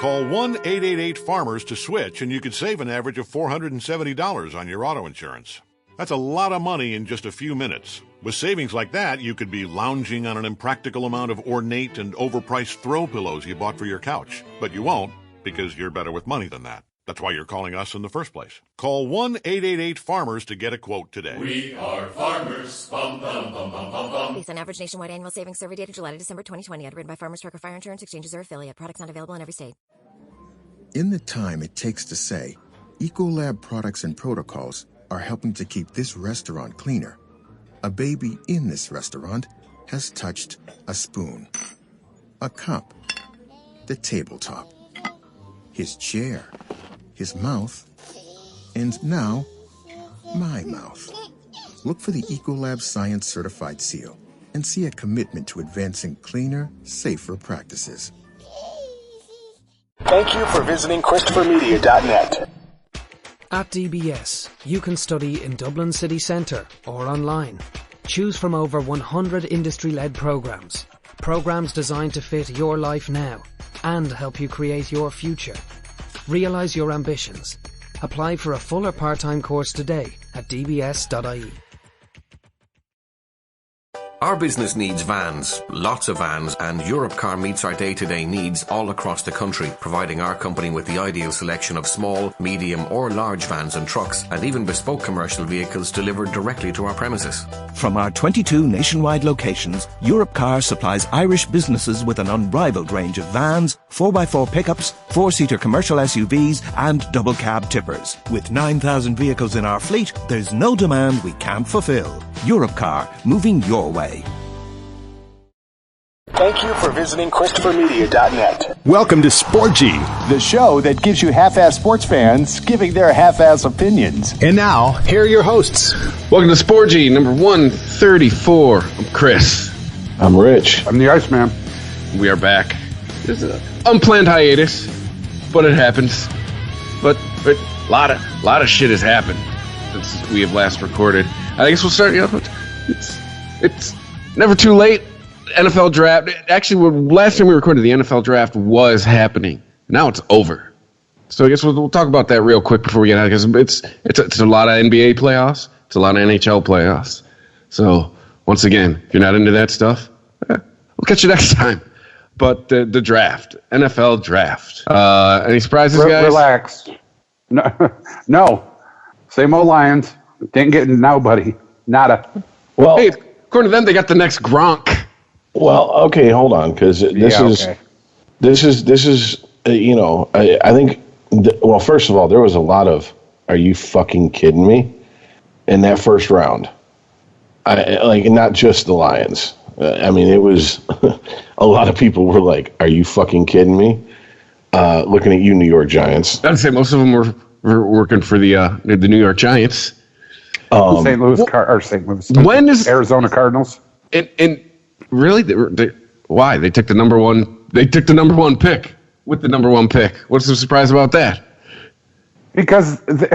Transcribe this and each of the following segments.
Call 1-888-FARMERS to switch, and you could save an average of $470 on your auto insurance. That's a lot of money in just a few minutes. With savings like that, you could be lounging on an impractical amount of ornate and overpriced throw pillows you bought for your couch. But you won't, because you're better with money than that. That's why you're calling us in the first place. Call 1-888-FARMERS to get a quote today. We are farmers. Bum, bum, bum, bum, bum, bum. Based on average nationwide annual savings survey data July to December 2020, underwritten by Farmers Trucker Fire Insurance Exchanges or affiliate. Products not available in every state. In the time it takes to say, Ecolab products and protocols are helping to keep this restaurant cleaner. A baby in this restaurant has touched a spoon, a cup, the tabletop, his chair, his mouth, and now, my mouth. Look for the Ecolab Science Certified seal and see a commitment to advancing cleaner, safer practices. Thank you for visiting ChristopherMedia.net. At DBS, you can study in Dublin City Centre or online. Choose from over 100 industry-led programmes. Programmes designed to fit your life now and help you create your future. Realise your ambitions. Apply for a full or part-time course today at dbs.ie. Our business needs vans, lots of vans, and Europcar meets our day-to-day needs all across the country, providing our company with the ideal selection of small, medium or large vans and trucks, and even bespoke commercial vehicles delivered directly to our premises. From our 22 nationwide locations, Europcar supplies Irish businesses with an unrivaled range of vans, 4x4 pickups, 4-seater commercial SUVs, and double cab tippers. With 9,000 vehicles in our fleet, there's no demand we can't fulfill. Europcar, moving your way. Thank you for visiting ChristopherMedia.net. Welcome to Sport G, the show that gives you half-ass sports fans giving their half-ass opinions. And now, here are your hosts. Welcome to Sport G, number 134. I'm Chris. I'm Rich. I'm the Iceman. We are back. It's an unplanned hiatus, but it happens. But a lot of shit has happened since we have last recorded. I guess we'll start. It's never too late. NFL draft. Actually, last time we recorded, the NFL draft was happening. Now it's over. So I guess we'll talk about that real quick before we get out, because it's a lot of NBA playoffs. It's a lot of NHL playoffs. So once again, if you're not into that stuff, we'll catch you next time. But the draft, NFL draft. Any surprises, guys? Relax. No. Same old Lions. Didn't get nobody. Nada. Well, hey, according to them, they got the next Gronk. Well, okay, hold on, because this is I think. Well, first of all, there was a lot of "Are you fucking kidding me?" in that first round. Not just the Lions. It was a lot of people were like, "Are you fucking kidding me?" Looking at you, New York Giants. I'd say most of them were working for the New York Giants. St. Louis. When is Arizona Cardinals? And really, why they took the number one? They took the number one pick with the number one pick. What's the surprise about that? Because they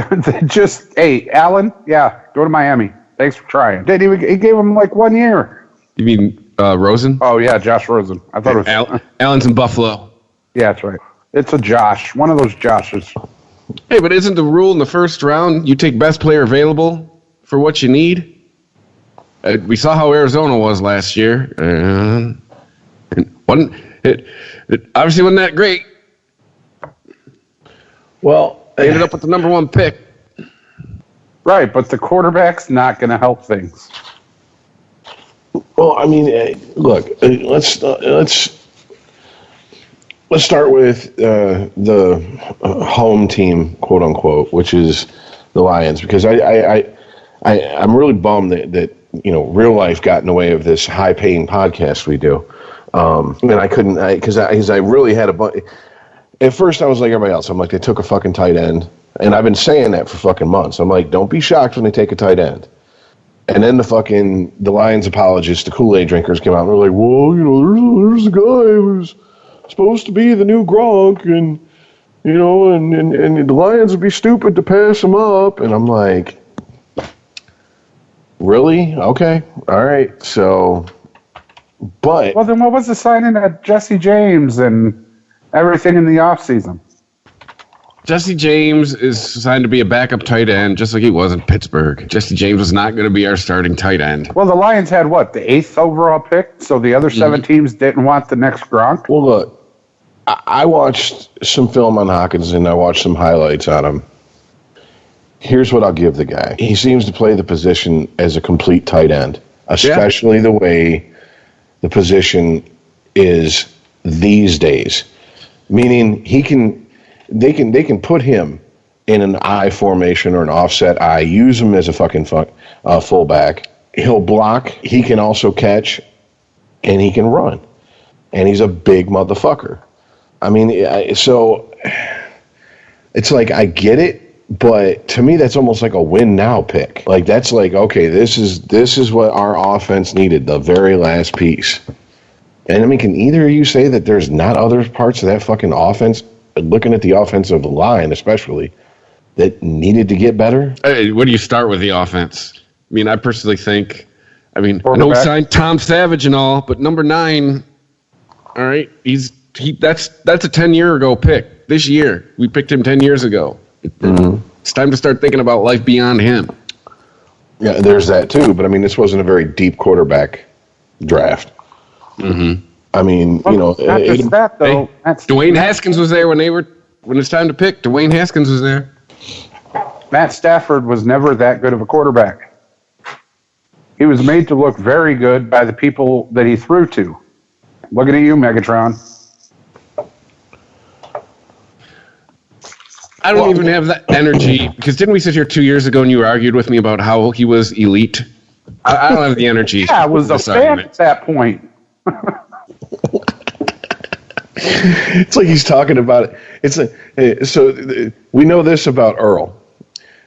just, hey, Allen, yeah, go to Miami. Thanks for trying. He gave him like 1 year. You mean Rosen? Oh yeah, Josh Rosen. I thought it was Allen's in Buffalo. Yeah, that's right. It's a Josh, one of those Joshes. Hey, but isn't the rule in the first round you take best player available for what you need? We saw how Arizona was last year. It obviously wasn't that great. Well, they ended up with the number one pick. Right, but the quarterback's not going to help things. Well, look, let's start with the home team, quote unquote, which is the Lions, because I'm really bummed that real life got in the way of this high paying podcast we do, and I couldn't because I really had a bunch. At first, I was like everybody else. I'm like, they took a fucking tight end, and I've been saying that for fucking months. I'm like, don't be shocked when they take a tight end. And then the Lions apologists, the Kool-Aid drinkers came out and were like, well, there's a guy who's supposed to be the new Gronk, and and the Lions would be stupid to pass him up. And I'm like, really? Okay, all right. So, but well, then what was the signing at Jesse James and Everything in the offseason. Jesse James is signed to be a backup tight end, just like he was in Pittsburgh. Jesse James was not going to be our starting tight end. Well, the Lions had, the 8th overall pick? So the other 7 teams didn't want the next Gronk? Well, look, I watched some film on Hawkins, and I watched some highlights on him. Here's what I'll give the guy. He seems to play the position as a complete tight end, especially the way the position is these days. Meaning they can put him in an I formation or an offset I, use him as a fucking fullback. He'll block, he can also catch, and he can run. And he's a big motherfucker. I mean, so it's like, I get it, but to me that's almost like a win now pick. Like, that's like, okay, this is what our offense needed, the very last piece. And I mean, can either of you say that there's not other parts of that fucking offense, looking at the offensive line especially, that needed to get better? Hey, where do you start with the offense? I mean, I personally think, I know we signed Tom Savage and all, but number 9, all right, that's a 10-year ago pick. This year, we picked him 10 years ago. It's time to start thinking about life beyond him. Yeah, there's that too, but I mean, this wasn't a very deep quarterback draft. I mean, not just that though. Dwayne Haskins was there when it's time to pick. Dwayne Haskins was there. Matt Stafford was never that good of a quarterback. He was made to look very good by the people that he threw to. Looking at you, Megatron. I don't even have that energy, because didn't we sit here 2 years ago and you argued with me about how he was elite? I don't have the energy. Yeah, I was a fan at that point. It's like he's talking about it. It's so we know this about Earl.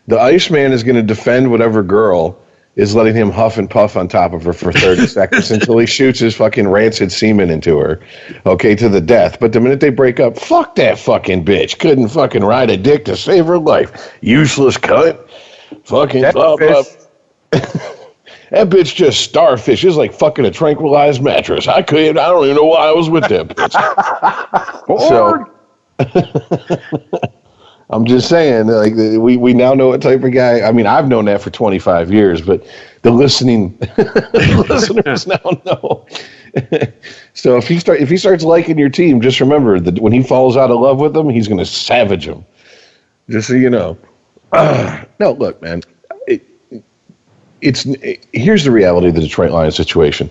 The Iceman is going to defend whatever girl is letting him huff and puff on top of her for 30 seconds until he shoots his fucking rancid semen into her, okay, to the death. But the minute they break up, fuck that fucking bitch. Couldn't fucking ride a dick to save her life. Useless cunt. Fucking blah, blah. That bitch just starfish. It's like fucking a tranquilized mattress. I don't even know why I was with that bitch. So, I'm just saying, like, we now know what type of guy. I mean, I've known that for 25 years, but the listeners now know. So if he starts liking your team, just remember that when he falls out of love with them, he's going to savage them. Just so you know. No, look, man. Here's the reality of the Detroit Lions situation.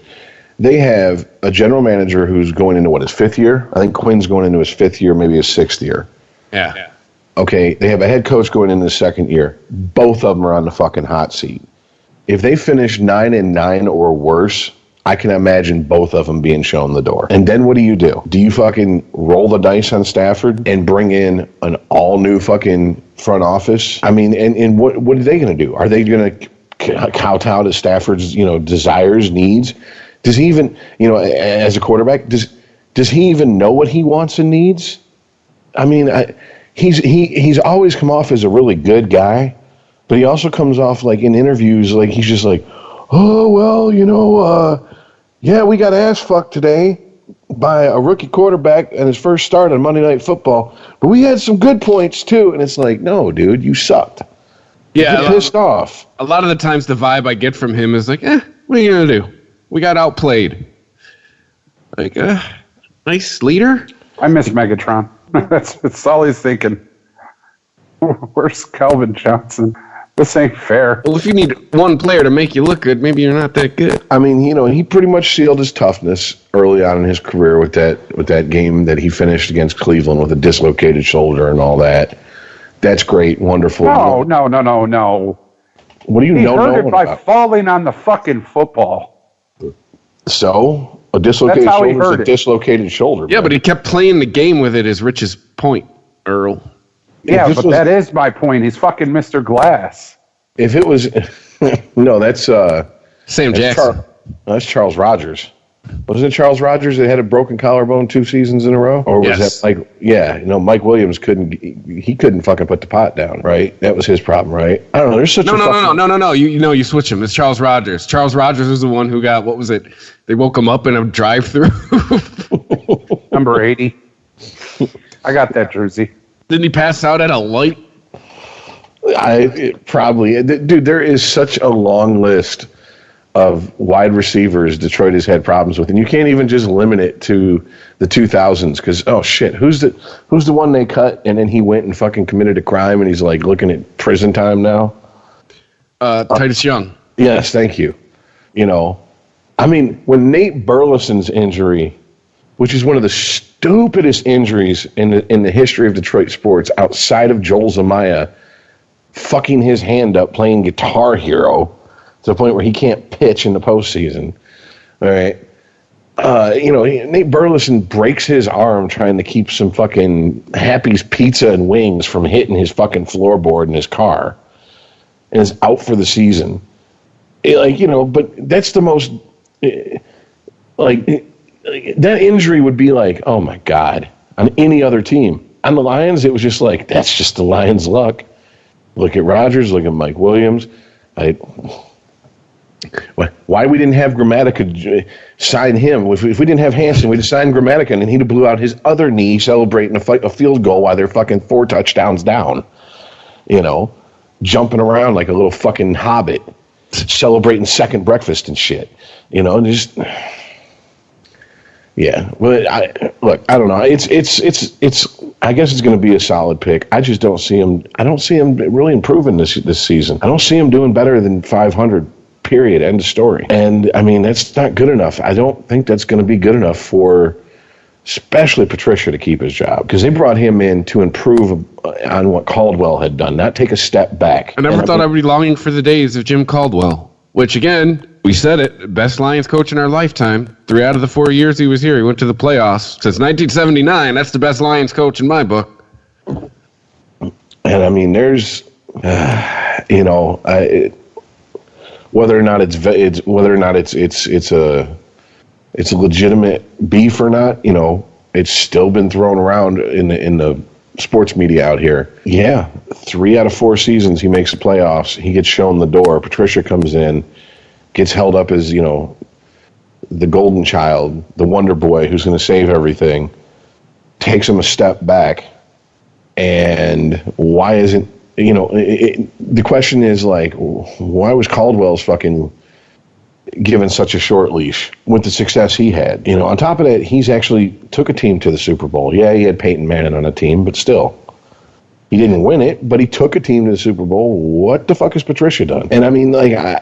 They have a general manager who's going into his 5th year. I think Quinn's going into his 5th year, maybe his 6th year. Yeah. Okay, they have a head coach going into his 2nd year. Both of them are on the fucking hot seat. If they finish 9-9 or worse, I can imagine both of them being shown the door. And then what do? Do you fucking roll the dice on Stafford and bring in an all-new fucking front office? I mean, and what are they going to do? Are they going to kowtow to Stafford's, desires, needs? Does he even, as a quarterback, does he even know what he wants and needs? I mean, he's always come off as a really good guy, but he also comes off like in interviews like he's just like, oh well, yeah, we got ass fucked today by a rookie quarterback and his first start on Monday Night Football, but we had some good points too. And it's like, no, dude, you sucked. Yeah, get pissed off. A lot of the times the vibe I get from him is like, what are you going to do? We got outplayed. Like, nice leader. I miss Megatron. That's all he's thinking. Where's Calvin Johnson? This ain't fair. Well, if you need one player to make you look good, maybe you're not that good. I mean, he pretty much sealed his toughness early on in his career with that game that he finished against Cleveland with a dislocated shoulder and all that. That's great, wonderful. No. What do you know? He hurt it by falling on the fucking football. So a dislocated shoulder is a dislocated shoulder. Yeah, but he kept playing the game with it. Is Rich's point, Earl? Yeah, but that is my point. He's fucking Mr. Glass. If it was, no, that's Sam Jackson. That's Charles Rogers. Wasn't it Charles Rogers that had a broken collarbone 2 seasons in a row? Or was that like, Mike Williams couldn't fucking put the pot down, right? That was his problem, right? I don't know. There's such No. You switch him. It's Charles Rogers. Charles Rogers was the one who got, what was it? They woke him up in a drive-through. Number 80. I got that jersey. Didn't he pass out at a light? Probably. Dude, there is such a long list of wide receivers Detroit has had problems with, and you can't even just limit it to the 2000s because, oh shit, who's the one they cut and then he went and fucking committed a crime and he's like looking at prison time now? Titus Young. Yes, thank you. You know, I mean, when Nate Burleson's injury, which is one of the stupidest injuries in the history of Detroit sports outside of Joel Zamaya fucking his hand up playing Guitar Hero to the point where he can't pitch in the postseason. All right. Nate Burleson breaks his arm trying to keep some fucking Happy's Pizza and Wings from hitting his fucking floorboard in his car and is out for the season. But that's the most, that injury would be like, oh my God, on any other team. On the Lions, it was just like, that's just the Lions' luck. Look at Rodgers, look at Mike Williams. Why we didn't have Grammatica sign him? If we didn't have Hanson, we'd have signed Grammatica, and he'd have blew out his other knee celebrating a field goal while they're fucking 4 touchdowns down. Jumping around like a little fucking hobbit, celebrating second breakfast and shit. Yeah. Well, I don't know. It's. I guess it's going to be a solid pick. I just don't see him. I don't see him really improving this season. I don't see him doing better than 500. Period. End of story. And I mean, that's not good enough. I don't think that's going to be good enough for, especially Patricia, to keep his job because they brought him in to improve on what Caldwell had done, not take a step back. I never thought I'd be longing for the days of Jim Caldwell, which again, we said it, best Lions coach in our lifetime. 3 out of the 4 years he was here, he went to the playoffs. Since 1979, that's the best Lions coach in my book. And I mean, there's, whether or not it's a legitimate beef or not, it's still been thrown around in the sports media out here. Yeah, 3 out of 4 seasons he makes the playoffs. He gets shown the door. Patricia comes in, gets held up as the golden child, the wonder boy who's going to save everything. Takes him a step back, and why isn't the question is like, why was Caldwell's fucking given such a short leash with the success he had? On top of that, he's actually took a team to the Super Bowl. Yeah, he had Peyton Manning on a team, but still. He didn't win it, but he took a team to the Super Bowl. What the fuck has Patricia done? And I mean,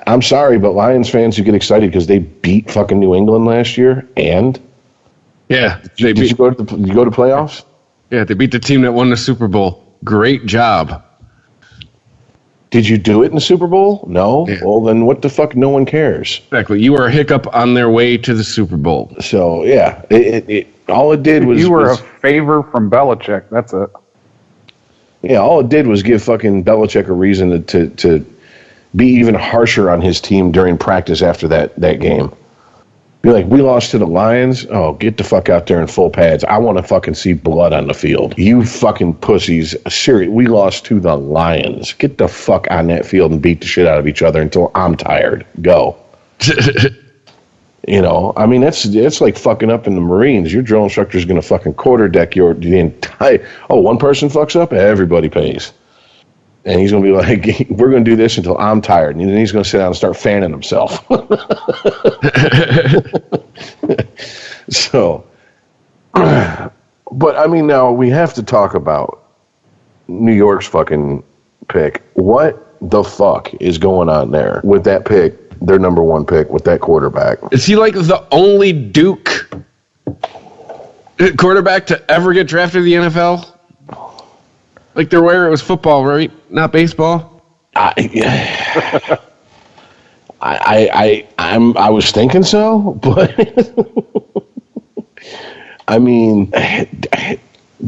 I'm sorry, but Lions fans who get excited because they beat fucking New England last year, and? Yeah. Did you go to playoffs? Yeah, they beat the team that won the Super Bowl. Great job. Did you do it in the Super Bowl? No? Yeah. Well, then what the fuck? No one cares. Exactly. You were a hiccup on their way to the Super Bowl. So, yeah. All it did was... You were a favor from Belichick. That's it. Yeah, all it did was give fucking Belichick a reason to be even harsher on his team during practice after that game. Be like, we lost to the Lions? Oh, get the fuck out there in full pads. I want to fucking see blood on the field. You fucking pussies. Serious. We lost to the Lions. Get the fuck on that field and beat the shit out of each other until I'm tired. Go. I mean, that's like fucking up in the Marines. Your drill instructor is going to fucking quarter deck the entire... Oh, one person fucks up? Everybody pays. And he's going to be like, we're going to do this until I'm tired. And then he's going to sit down and start fanning himself. So, but I mean, now we have to talk about New York's fucking pick. What the fuck is going on there with that pick, their number 1 pick, with that quarterback? Is he like the only Duke quarterback to ever get drafted in the NFL? Like they're where it was football, right? Not baseball. I was thinking so, but I mean,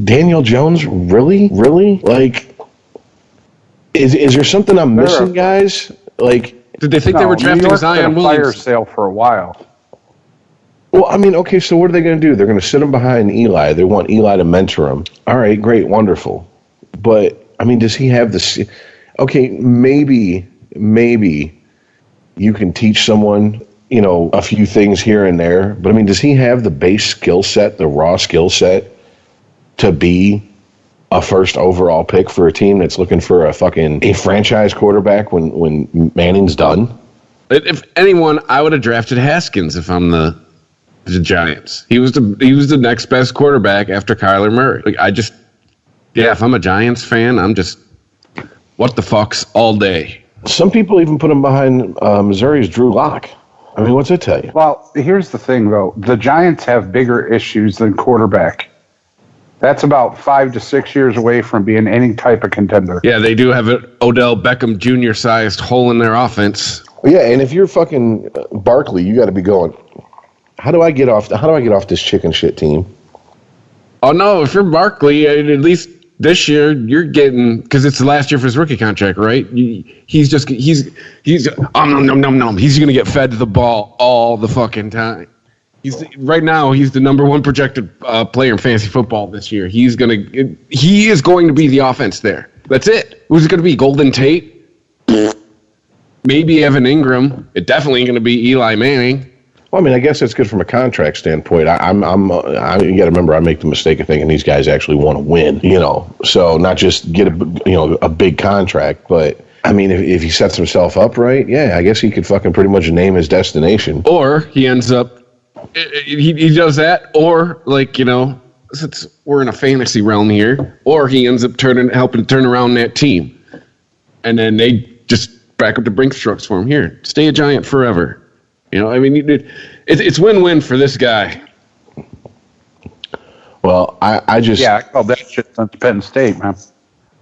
Daniel Jones, really? Like, is there something I'm missing, guys? Like, did they think they were drafting Zion Williams? Fire sale for a while. Well, I mean, okay, so what are they going to do? They're going to sit him behind Eli. They want Eli to mentor him. All right, great, wonderful. But, I mean, does he have the... Okay, maybe you can teach someone, a few things here and there. But, I mean, does he have the base skill set, the raw skill set to be a first overall pick for a team that's looking for a franchise quarterback when Manning's done? If anyone, I would have drafted Haskins if I'm the Giants. He was the next best quarterback after Kyler Murray. If I'm a Giants fan, I'm just what the fucks all day. Some people even put him behind Missouri's Drew Lock. I mean, what's it tell you? Well, here's the thing, though. The Giants have bigger issues than quarterback. That's about 5 to 6 years away from being any type of contender. Yeah, they do have an Odell Beckham Jr. sized hole in their offense. Yeah, and if you're fucking Barkley, you got to be going, how do I get off this chicken shit team? Oh no, if you're Barkley, at least this year you're getting, because it's the last year for his rookie contract, right? He's going to get fed the ball all the fucking time. Right now he's the number one projected player in fantasy football this year. He is going to be the offense there. That's it. Who's it going to be? Golden Tate? Maybe Evan Ingram. It definitely ain't going to be Eli Manning. Well, I mean, I guess that's good from a contract standpoint. You got to remember, I make the mistake of thinking these guys actually want to win, so not just get a big contract, but I mean, if he sets himself up right, yeah, I guess he could fucking pretty much name his destination. Or he ends up, he does that, or since we're in a fantasy realm here, or he ends up helping turn around that team, and then they just back up the Brinks trucks for him. Here, stay a Giant forever. I mean, it's win-win for this guy. Well, I called that shit since Penn State, man. This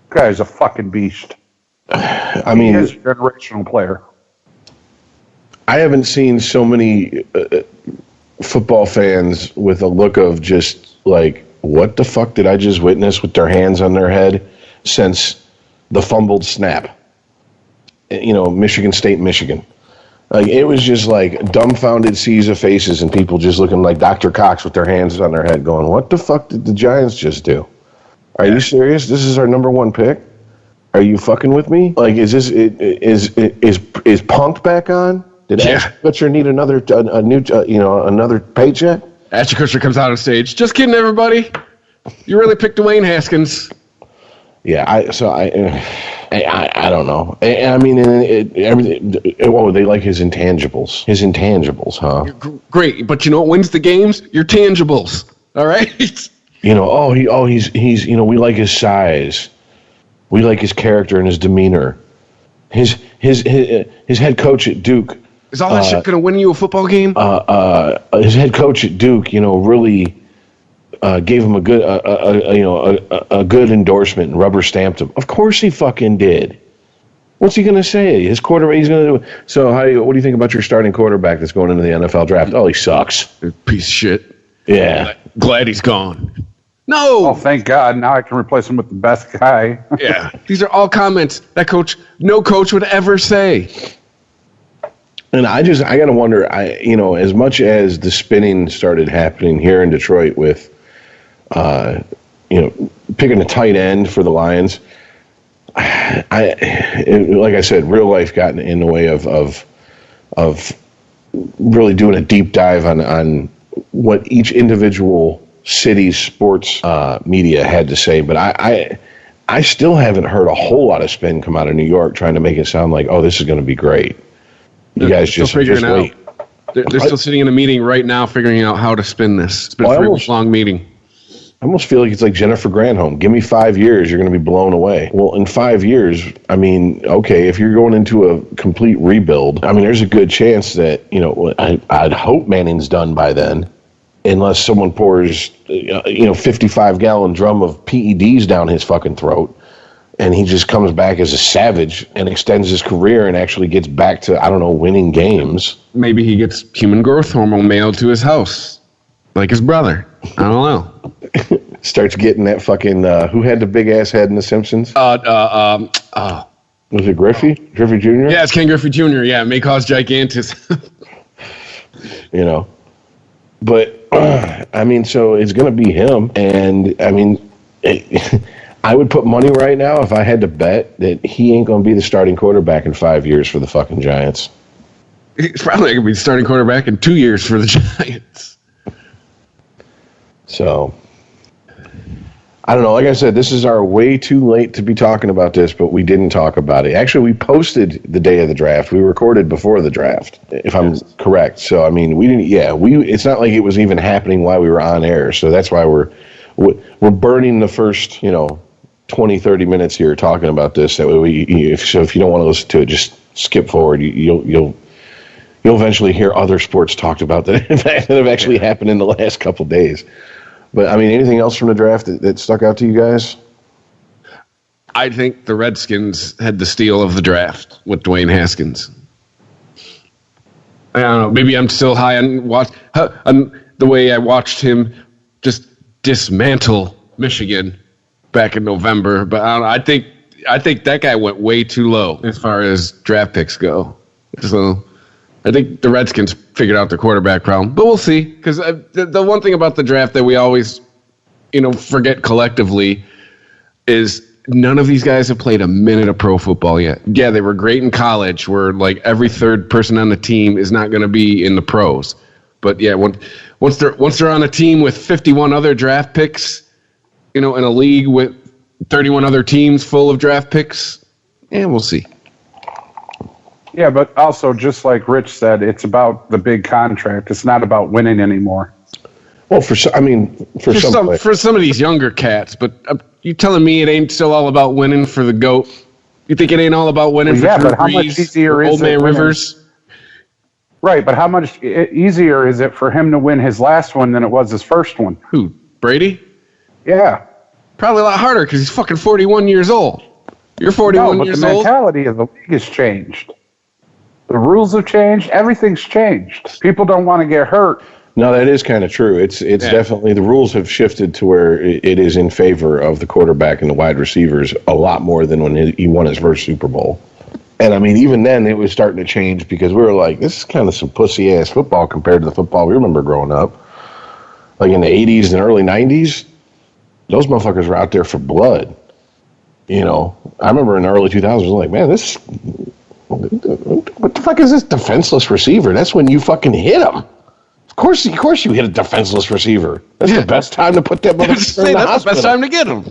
guy's a fucking beast. I mean, he is a generational player. I haven't seen so many football fans with a look of just like, what the fuck did I just witness with their hands on their head since the fumbled snap. Michigan State, Michigan. Like, it was just like dumbfounded seas of faces and people just looking like Dr. Cox with their hands on their head going, what the fuck did the Giants just do? Are you serious? This is our number one pick? Are you fucking with me? Like, is Punk back on? Did Ashton Kutcher need another paycheck? Ashton Kutcher comes out on stage. Just kidding, everybody. You really picked Dwayne Haskins. Yeah, I don't know. I mean, they like his intangibles. His intangibles, huh? Great, but what wins the games? Your tangibles. All right. He's we like his size. We like his character and his demeanor. His head coach at Duke. Is all that shit going to win you a football game? His head coach at Duke, really gave him a good endorsement and rubber stamped him. Of course he fucking did. What's he going to say? His quarterback, he's going to do. So what do you think about your starting quarterback that's going into the NFL draft? Oh, he sucks. Piece of shit. Yeah. Glad he's gone. No. Oh, thank God. Now I can replace him with the best guy. Yeah. These are all comments that no coach would ever say. And I got to wonder, as much as the spinning started happening here in Detroit with, picking a tight end for the Lions, like I said, real life got in the way of really doing a deep dive on what each individual city's sports media had to say. But I still haven't heard a whole lot of spin come out of New York trying to make it sound like, oh, this is going to be great. You guys just wait. They're still sitting in a meeting right now figuring out how to spin this. It's been a 3 week long meeting. I almost feel like it's like Jennifer Granholm. Give me 5 years, you're going to be blown away. Well, in 5 years, I mean, okay, if you're going into a complete rebuild, I mean, there's a good chance that, I'd hope Manning's done by then, unless someone pours, 55-gallon drum of PEDs down his fucking throat, and he just comes back as a savage and extends his career and actually gets back to, winning games. Maybe he gets human growth hormone mailed to his house, like his brother. I don't know. Starts getting that fucking, who had the big-ass head in The Simpsons? Was it Griffey? Griffey Jr.? Yeah, it's Ken Griffey Jr., yeah, may cause gigantis. But, so it's going to be him, and, I would put money right now if I had to bet that he ain't going to be the starting quarterback in 5 years for the fucking Giants. He's probably going to be the starting quarterback in 2 years for the Giants. So, I don't know. Like I said, this is our way too late to be talking about this, but we didn't talk about it. Actually, we posted the day of the draft. We recorded before the draft, if I'm correct. So, I mean, we didn't. Yeah, it's not like it was even happening while we were on air. So that's why we're burning the first 20, 30 minutes here talking about this. That way, if you don't want to listen to it, just skip forward. You'll eventually hear other sports talked about that have actually happened in the last couple days. But, I mean, anything else from the draft that stuck out to you guys? I think the Redskins had the steal of the draft with Dwayne Haskins. I don't know. Maybe I'm still high on the way I watched him just dismantle Michigan back in November. But I don't know. I think that guy went way too low as far as draft picks go. So I think the Redskins figured out the quarterback problem, but we'll see. Because the one thing about the draft that we always, forget collectively is none of these guys have played a minute of pro football yet. Yeah, they were great in college, where like every third person on the team is not going to be in the pros. But yeah, once they're on a team with 51 other draft picks, in a league with 31 other teams full of draft picks, we'll see. Yeah, but also, just like Rich said, it's about the big contract. It's not about winning anymore. Well, for some of these younger cats, but you telling me it ain't still all about winning for the GOAT? You think it ain't all about winning for Drew but how much easier is Old Man Rivers? Right, but how much easier is it for him to win his last one than it was his first one? Who, Brady? Yeah. Probably a lot harder because he's fucking 41 years old. You're 41 years old? No, but the mentality of the league has changed. The rules have changed. Everything's changed. People don't want to get hurt. No, that is kind of true. It's definitely, the rules have shifted to where it is in favor of the quarterback and the wide receivers a lot more than when he won his first Super Bowl. And I mean, even then it was starting to change because we were like, this is kind of some pussy ass football compared to the football we remember growing up. Like in the 80s and early 90s, those motherfuckers were out there for blood. I remember in the early 2000s, I was like, man, what the fuck is this defenseless receiver? That's when you fucking hit him. Of course you hit a defenseless receiver. That's the best time to put that motherfucker in the hospital. That's the best time to get him.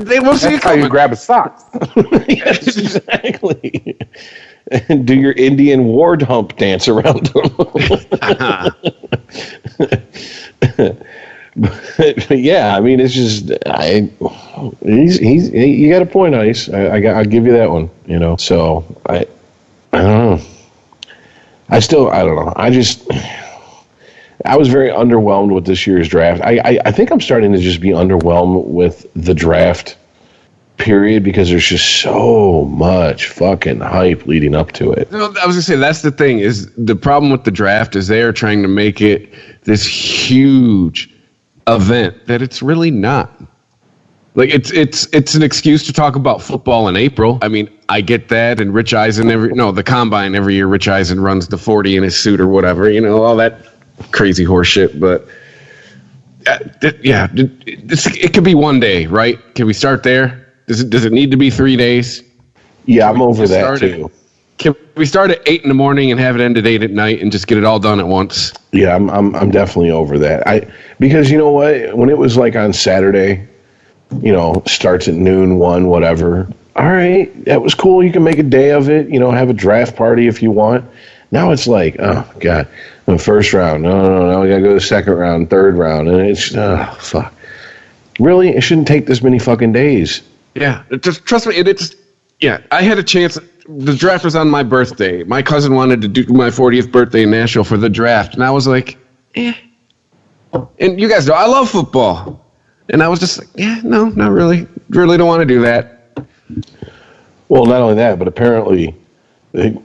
They won't see That's how you grab his socks. Yes, exactly. And do your Indian war hump dance around him. But yeah, I mean, it's just you got a point, Ice. I'll give you that one. So I don't know. I don't know. I was very underwhelmed with this year's draft. I think I'm starting to just be underwhelmed with the draft period because there's just so much fucking hype leading up to it. I was going to say, that's the thing, is the problem with the draft is they are trying to make it this huge event that it's really not. Like it's an excuse to talk about football in April. I mean, I get that, and Rich Eisen the combine every year. Rich Eisen runs the 40 in his suit or whatever, all that crazy horse shit. But it could be one day, right? Can we start there? Does it need to be 3 days? Yeah, I'm over that too. Can we start at 8 a.m. and have it end at 8 at night and just get it all done at once? Yeah, I'm definitely over that. Because you know what? When it was like on Saturday, starts at noon, 1, whatever. All right, that was cool. You can make a day of it. Have a draft party if you want. Now it's like, oh god, the first round. No, we gotta go to the second round, third round, and it's fuck. Really, it shouldn't take this many fucking days. Yeah, just trust me. I had a chance. The draft was on my birthday. My cousin wanted to do my 40th birthday in Nashville for the draft, and I was like, And you guys know I love football, and I was just like, no, not really. Really don't want to do that. Well, not only that, but apparently, I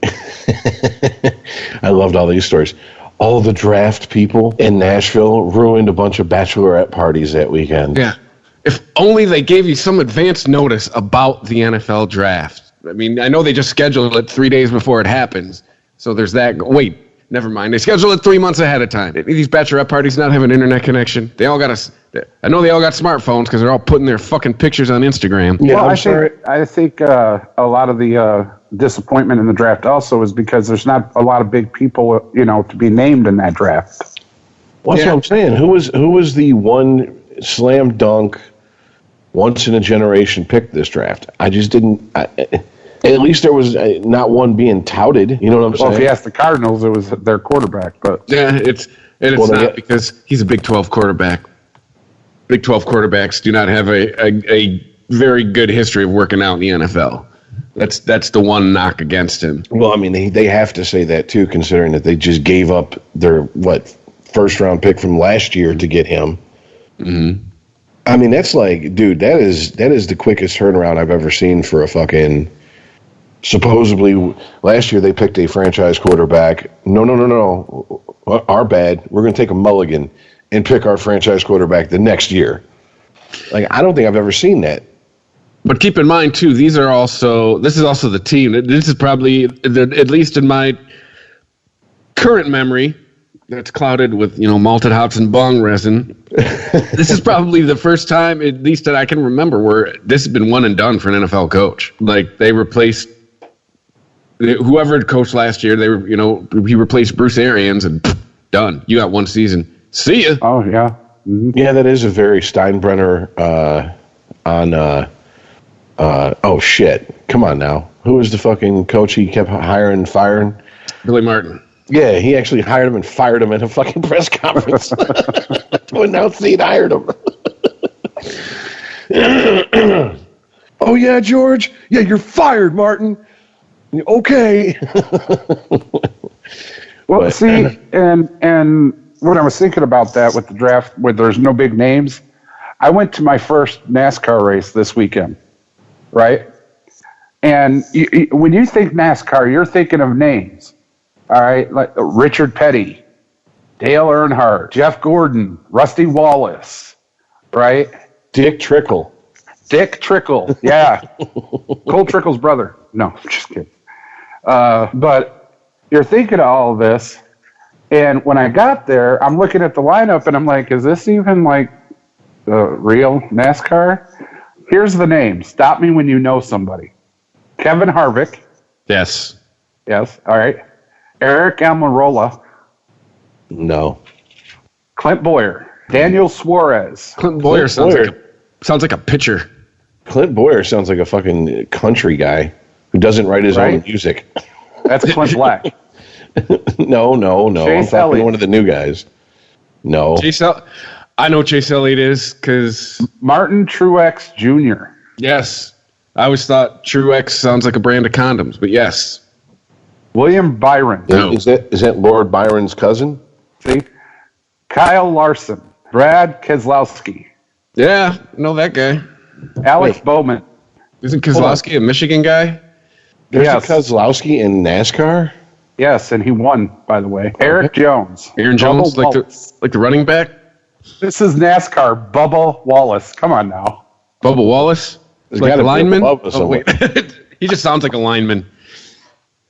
loved all these stories. All the draft people in Nashville ruined a bunch of bachelorette parties that weekend. Yeah. If only they gave you some advance notice about the NFL draft. I mean, I know they just schedule it 3 days before it happens. So there's that. Wait, never mind. They schedule it 3 months ahead of time. These bachelorette parties not have an internet connection. They all got I know they all got smartphones because they're all putting their fucking pictures on Instagram. Yeah, well, I think a lot of the disappointment in the draft also is because there's not a lot of big people, to be named in that draft. Well, that's what I'm saying. Who was the one slam dunk once in a generation pick this draft. I just didn't. At least there was not one being touted. You know what I'm saying? Well, if you ask the Cardinals, it was their quarterback. But yeah, it's not because he's a Big 12 quarterback. Big 12 quarterbacks do not have a very good history of working out in the NFL. That's the one knock against him. Well, I mean, they have to say that too, considering that they just gave up their first round pick from last year to get him. Mm-hmm. I mean, that's like, dude, that is the quickest turnaround I've ever seen for a fucking. Supposedly, last year they picked a franchise quarterback. No. Our bad. We're going to take a mulligan and pick our franchise quarterback the next year. Like, I don't think I've ever seen that. But keep in mind, too, this is also the team. This is probably, at least in my current memory, that's clouded with, malted hops and bong resin. This is probably the first time, at least that I can remember, where this has been one and done for an NFL coach. Like, they replaced whoever coached last year. He replaced Bruce Arians and done. You got one season. See ya. Oh, yeah. Mm-hmm. Yeah, that is a very Steinbrenner oh, shit. Come on now. Who was the fucking coach he kept hiring and firing? Billy Martin. Yeah, he actually hired him and fired him at a fucking press conference to announce he'd hired him. Oh, yeah, George? Yeah, you're fired, Martin. Okay. Well, see, and when I was thinking about that with the draft, where there's no big names, I went to my first NASCAR race this weekend, right? And when you think NASCAR, you're thinking of names, all right? Like Richard Petty, Dale Earnhardt, Jeff Gordon, Rusty Wallace, right? Dick Trickle, yeah. Cole Trickle's brother. No, I'm just kidding. But you're thinking of all of this, and when I got there, I'm looking at the lineup, and I'm like, is this even like real NASCAR? Here's the name. Stop me when you know somebody. Kevin Harvick. Yes. All right. Eric Almirola. No. Clint Boyer. Daniel Suarez. Clint Boyer sounds like a pitcher. Clint Boyer sounds like a fucking country guy who doesn't write his own music. That's Clint Black. No. Chase I'm talking Elliott. one of the new guys. No. I know Chase Elliott is because Martin Truex Jr. Yes. I always thought Truex sounds like a brand of condoms, but yes. William Byron. No. Is that Lord Byron's cousin? See? Kyle Larson. Brad Keselowski. Yeah, know that guy. Alex Bowman. Isn't Keselowski a Michigan guy? There's a Keselowski in NASCAR? Yes, and he won, by the way. Eric Jones. Aaron Jones, Bubba like the running back? This is NASCAR. Bubba Wallace. Come on now. Bubba Wallace? There's Like gotta a be a lineman? Bubba Oh, somewhere. wait. He just sounds like a lineman.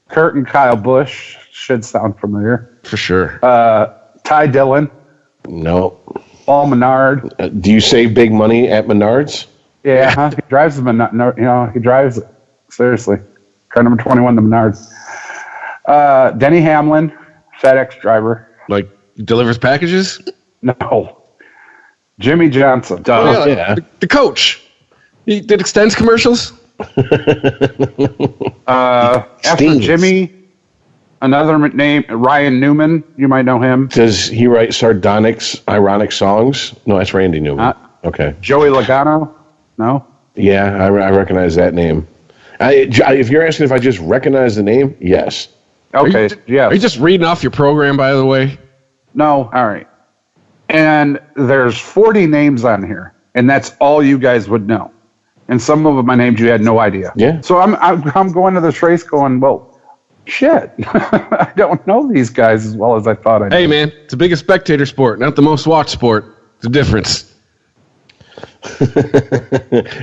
Kurt and Kyle Busch. Should sound familiar. For sure. Ty Dillon. No. Paul Menard. Do you save big money at Menards? Yeah, he drives the Menard. He drives it. Seriously. Car number 21, the Menards. Denny Hamlin, FedEx driver. Like, delivers packages? No. Jimmy Johnson. Yeah. The coach. He did Extends commercials? After Jimmy, another name, Ryan Newman. You might know him. Does he write sardonic, ironic songs? No, that's Randy Newman. Okay. Joey Logano? No? Yeah, I recognize that name. If you're asking if I just recognize the name, yes. Okay, yes. Are you just reading off your program, by the way? No? All right. And there's 40 names on here, and that's all you guys would know. And some of them I named you had no idea. Yeah. So I'm going to this race going, well, shit. I don't know these guys as well as I thought I did. Hey, man, it's the biggest spectator sport, not the most watched sport. It's a difference.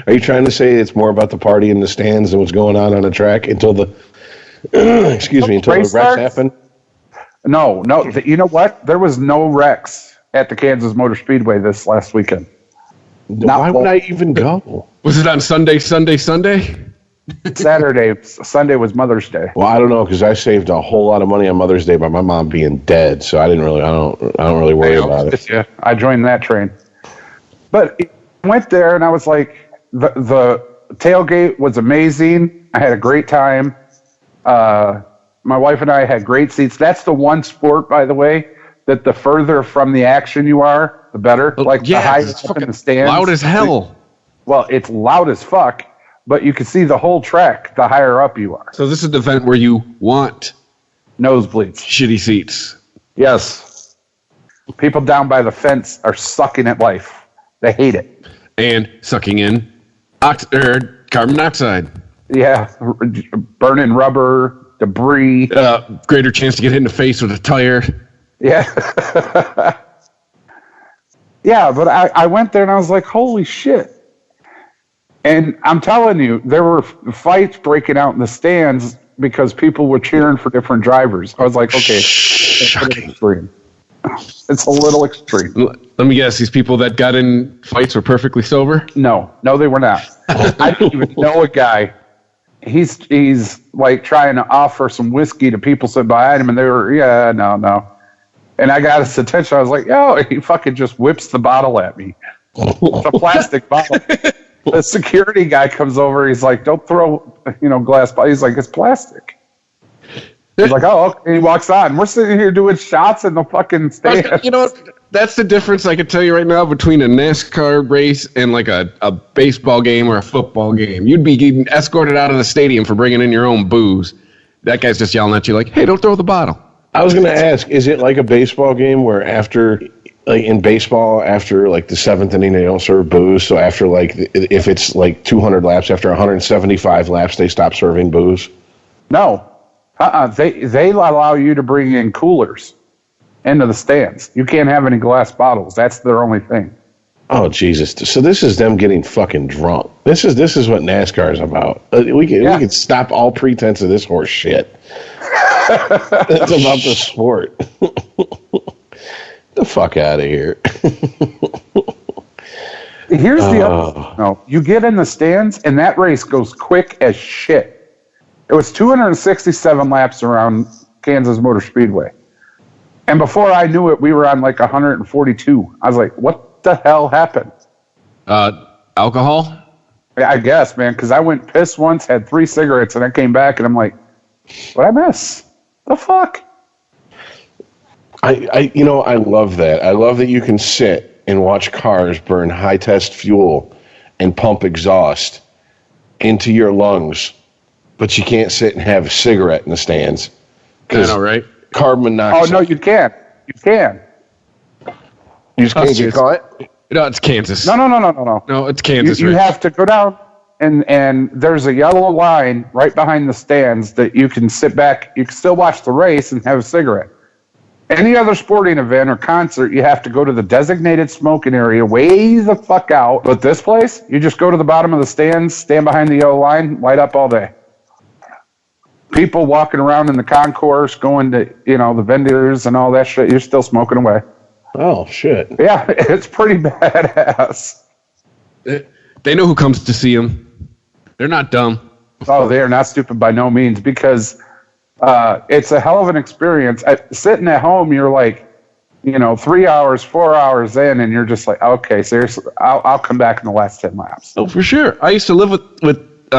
Are you trying to say it's more about the party in the stands than what's going on the track until the until the wrecks happen? No. You know what? There was no wrecks at the Kansas Motor Speedway this last weekend. Why would I even go? Was it on Sunday? Saturday. Sunday was Mother's Day. Well, I don't know because I saved a whole lot of money on Mother's Day by my mom being dead, so I don't really worry about it. Yeah, I joined that train. But I went there and I was like, the tailgate was amazing. I had a great time. My wife and I had great seats. That's the one sport, by the way, that the further from the action you are, the better. Like the higher up in the stands. Loud as hell. Well, it's loud as fuck, but you can see the whole track the higher up you are. So this is the event where you want nosebleeds, shitty seats. Yes. People down by the fence are sucking at life. They hate it. And sucking in carbon dioxide. Yeah, burning rubber, debris. Greater chance to get hit in the face with a tire. Yeah. Yeah, but I went there and I was like, holy shit. And I'm telling you, there were fights breaking out in the stands because people were cheering for different drivers. I was like, okay, it's a little extreme. It's a little extreme. Let me guess, these people that got in fights were perfectly sober? No, they were not. I didn't even know a guy. He's like trying to offer some whiskey to people sitting behind him, and they were, no. And I got his attention. I was like, yo, he fucking just whips the bottle at me. It's a plastic bottle. The security guy comes over. He's like, don't throw, glass bottle. He's like, it's plastic. He's like, oh, okay. He walks on. We're sitting here doing shots in the fucking stand. You know what? That's the difference I can tell you right now between a NASCAR race and like a baseball game or a football game. You'd be getting escorted out of the stadium for bringing in your own booze. That guy's just yelling at you like, hey, don't throw the bottle. I was going to ask, is it like a baseball game where after, like in baseball, after like the seventh inning, they don't serve booze? So after like, if it's like 200 laps, after 175 laps, they stop serving booze? No. They allow you to bring in coolers into the stands. You can't have any glass bottles. That's their only thing. Oh, Jesus. So this is them getting fucking drunk. This is what NASCAR is about. We can stop all pretense of this horse shit. It's about the sport. The fuck out of here. Here's the other. No, you get in the stands, and that race goes quick as shit. It was 267 laps around Kansas Motor Speedway. And before I knew it, we were on like 142. I was like, what the hell happened? Alcohol? I guess, man, because I went piss once, had 3 cigarettes, and I came back, and I'm like, what'd I miss? The fuck? I love that. I love that you can sit and watch cars burn high-test fuel and pump exhaust into your lungs, but you can't sit and have a cigarette in the stands. I know, right? Carbon monoxide. Oh, no, you can. You can. You just can't get caught? No, it's Kansas. No. No, it's Kansas. You have to go down, and there's a yellow line right behind the stands that you can sit back. You can still watch the race and have a cigarette. Any other sporting event or concert, you have to go to the designated smoking area way the fuck out. But this place, you just go to the bottom of the stands, stand behind the yellow line, light up all day. People walking around in the concourse, going to, the vendors and all that shit, you're still smoking away. Oh, shit. Yeah, it's pretty badass. They know who comes to see them. They're not dumb. Oh, they are not stupid by no means, because it's a hell of an experience. Sitting at home, you're like, 3 hours, 4 hours in, and you're just like, okay, seriously, I'll come back in the last 10 laps. Oh, for sure. I used to live with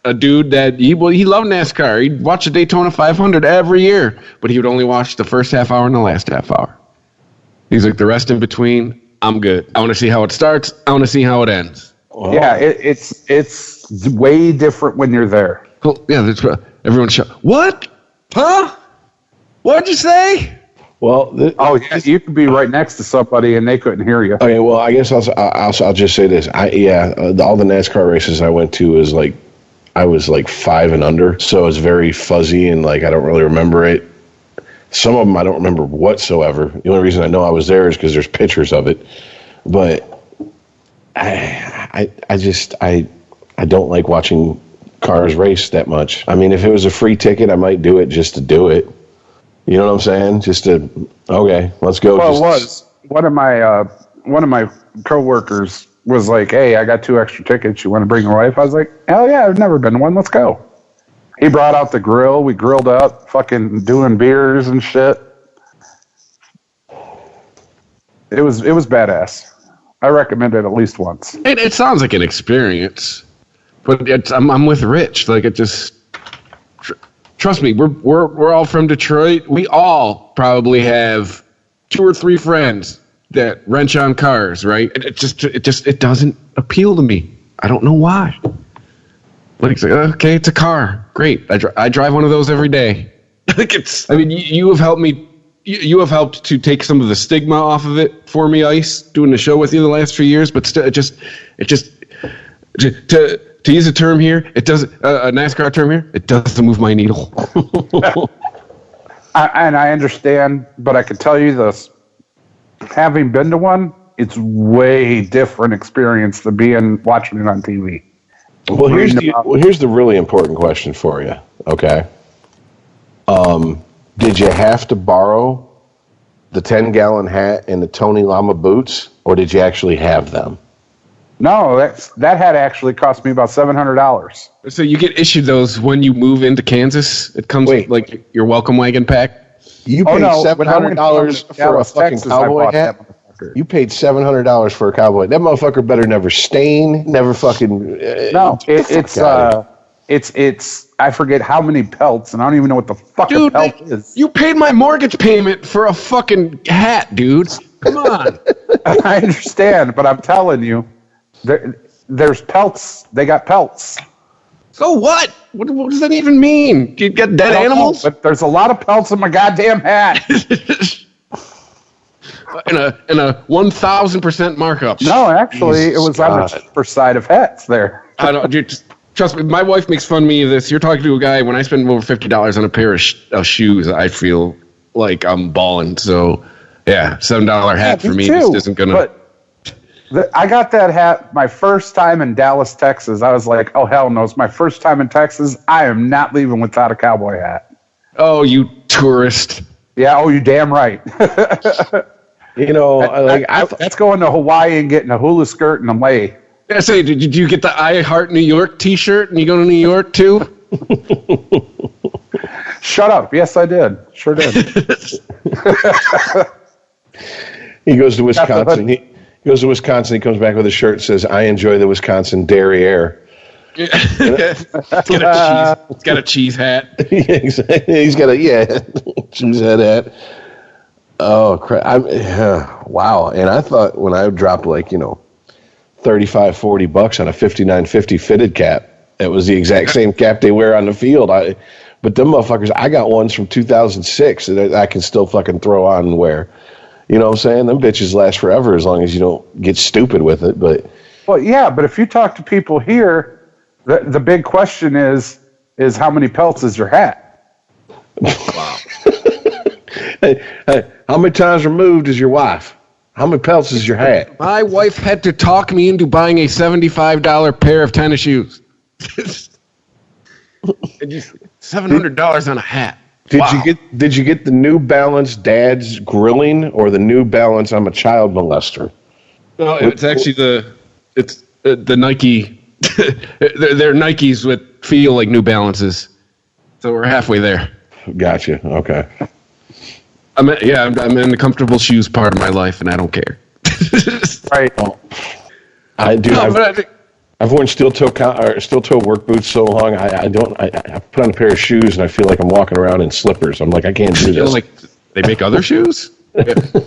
a dude that he loved NASCAR. He'd watch the Daytona 500 every year, but he would only watch the first half hour and the last half hour. He's like, the rest in between, I'm good. I want to see how it starts. I want to see how it ends. Wow. Yeah, it's way different when you're there. Well, yeah, everyone's what? Huh? What'd you say? Well, you could be right next to somebody and they couldn't hear you. Okay, well, I guess I'll just say this. All the NASCAR races I went to is like, I was like 5 and under, so it's very fuzzy and like I don't really remember it. Some of them I don't remember whatsoever. The only reason I know I was there is because there's pictures of it. But I don't like watching cars race that much. I mean, if it was a free ticket, I might do it just to do it. You know what I'm saying? Just to, okay, let's go. Well, it was one of my coworkers was like, hey, I got 2 extra tickets. You want to bring your wife? I was like, hell yeah, I've never been to one. Let's go. He brought out the grill. We grilled up, fucking doing beers and shit. It was badass. I recommend it at least once. It sounds like an experience, but I'm with Rich. Like it just. Trust me, we're all from Detroit. We all probably have 2 or 3 friends that wrench on cars, right? It doesn't appeal to me. I don't know why. Like, okay, it's a car, great. I drive one of those every day. Like I mean, you have helped me. You have helped to take some of the stigma off of it for me, Ice, doing the show with you the last few years. But still, to use a term here, it doesn't a NASCAR term here. It doesn't move my needle. And I understand, but I can tell you this: having been to one, it's way different experience than watching it on TV. Well, here's the really important question for you. Okay. Did you have to borrow the 10-gallon hat and the Tony Lama boots, or did you actually have them? No, that hat actually cost me about $700. So you get issued those when you move into Kansas? It comes with like your welcome wagon pack? You paid $700 for a fucking cowboy hat? You paid $700 for a cowboy. That motherfucker better never stain, never fucking. No, it's. I forget how many pelts, and I don't even know what the fuck a pelt is. You paid my mortgage payment for a fucking hat, dude. Come on. I understand, but I'm telling you, there's pelts. They got pelts. So what? What does that even mean? You get dead animals? But there's a lot of pelts in my goddamn hat. In a 1,000% markup. No, actually, it was on the cheaper side of hats there. I don't. Trust me, my wife makes fun of me of this. You're talking to a guy. When I spend over $50 on a pair of shoes, I feel like I'm balling. So, yeah, $7 hat for me just isn't gonna. But I got that hat my first time in Dallas, Texas. I was like, oh hell no! It's my first time in Texas. I am not leaving without a cowboy hat. Oh, you tourist! Yeah. Oh, you damn right. You know, that's going to Hawaii and getting a hula skirt and a lei. I say, did you get the I Heart New York T-shirt and you go to New York too? Shut up! Yes, I did. Sure did. He goes to Wisconsin. He goes to Wisconsin. He comes back with a shirt that says, "I enjoy the Wisconsin dairy air." It's got a cheese hat. Yeah, exactly. He's got a cheese hat. Oh crap! Wow! And I thought when I dropped $35, $40 on a 5950 fitted cap, it was the exact same cap they wear on the field. But them motherfuckers, I got ones from 2006 that I can still fucking throw on and wear. You know what I'm saying? Them bitches last forever as long as you don't get stupid with it. But but if you talk to people here, the big question is how many pelts is your hat? Wow. Hey, how many times removed is your wife? How many pelts is your hat? My wife had to talk me into buying a $75 pair of tennis shoes. $700 on a hat. Did you get the New Balance Dad's Grilling or the New Balance I'm a Child Molester? No, it's actually the Nike. They're Nikes that feel like New Balances. So we're halfway there. Gotcha. Okay. I'm in the comfortable shoes part of my life, and I don't care. Right. I do. I've worn steel toe work boots so long. I put on a pair of shoes and I feel like I'm walking around in slippers. I'm like, I can't do this. Like they make other shoes.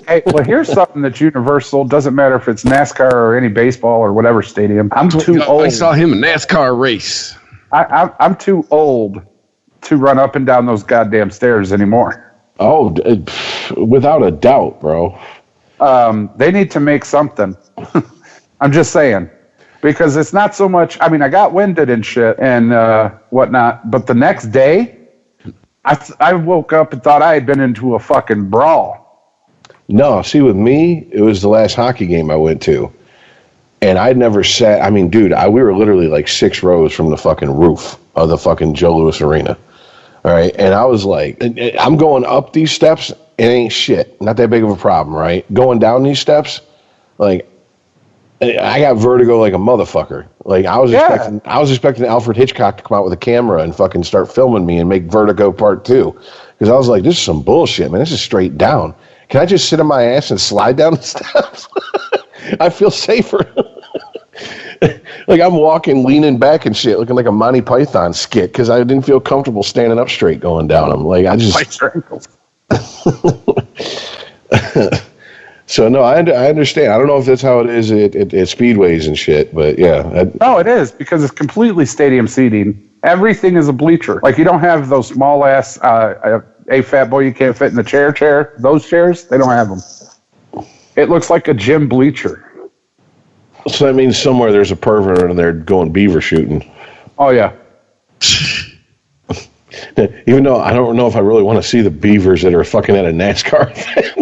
Hey, well, here's something that's universal. Doesn't matter if it's NASCAR or any baseball or whatever stadium. I'm too old. I saw him in a NASCAR race. I'm too old to run up and down those goddamn stairs anymore. Oh, without a doubt, bro. They need to make something. I'm just saying. Because it's not so much, I mean, I got winded and shit and whatnot, but the next day, I woke up and thought I had been into a fucking brawl. No, see, with me, it was the last hockey game I went to. And I'd never sat, I mean, dude, we were literally like 6 rows from the fucking roof of the fucking Joe Louis Arena. All right. And I was like, I'm going up these steps. It ain't shit. Not that big of a problem, right? Going down these steps, like, I got vertigo like a motherfucker. Like I was expecting Alfred Hitchcock to come out with a camera and fucking start filming me and make Vertigo Part 2. Because I was like, this is some bullshit, man. This is straight down. Can I just sit on my ass and slide down the steps? I feel safer. Like I'm walking, leaning back and shit, looking like a Monty Python skit because I didn't feel comfortable standing up straight going down them. Like I just. So no, I understand. I don't know if that's how it is at speedways and shit, but yeah. No, it is because it's completely stadium seating. Everything is a bleacher. Like you don't have those small ass fat boy you can't fit in the chair. Those chairs, they don't have them. It looks like a gym bleacher. So that means somewhere there's a pervert and they're going beaver shooting. Oh yeah. Even though I don't know if I really want to see the beavers that are fucking at a NASCAR event.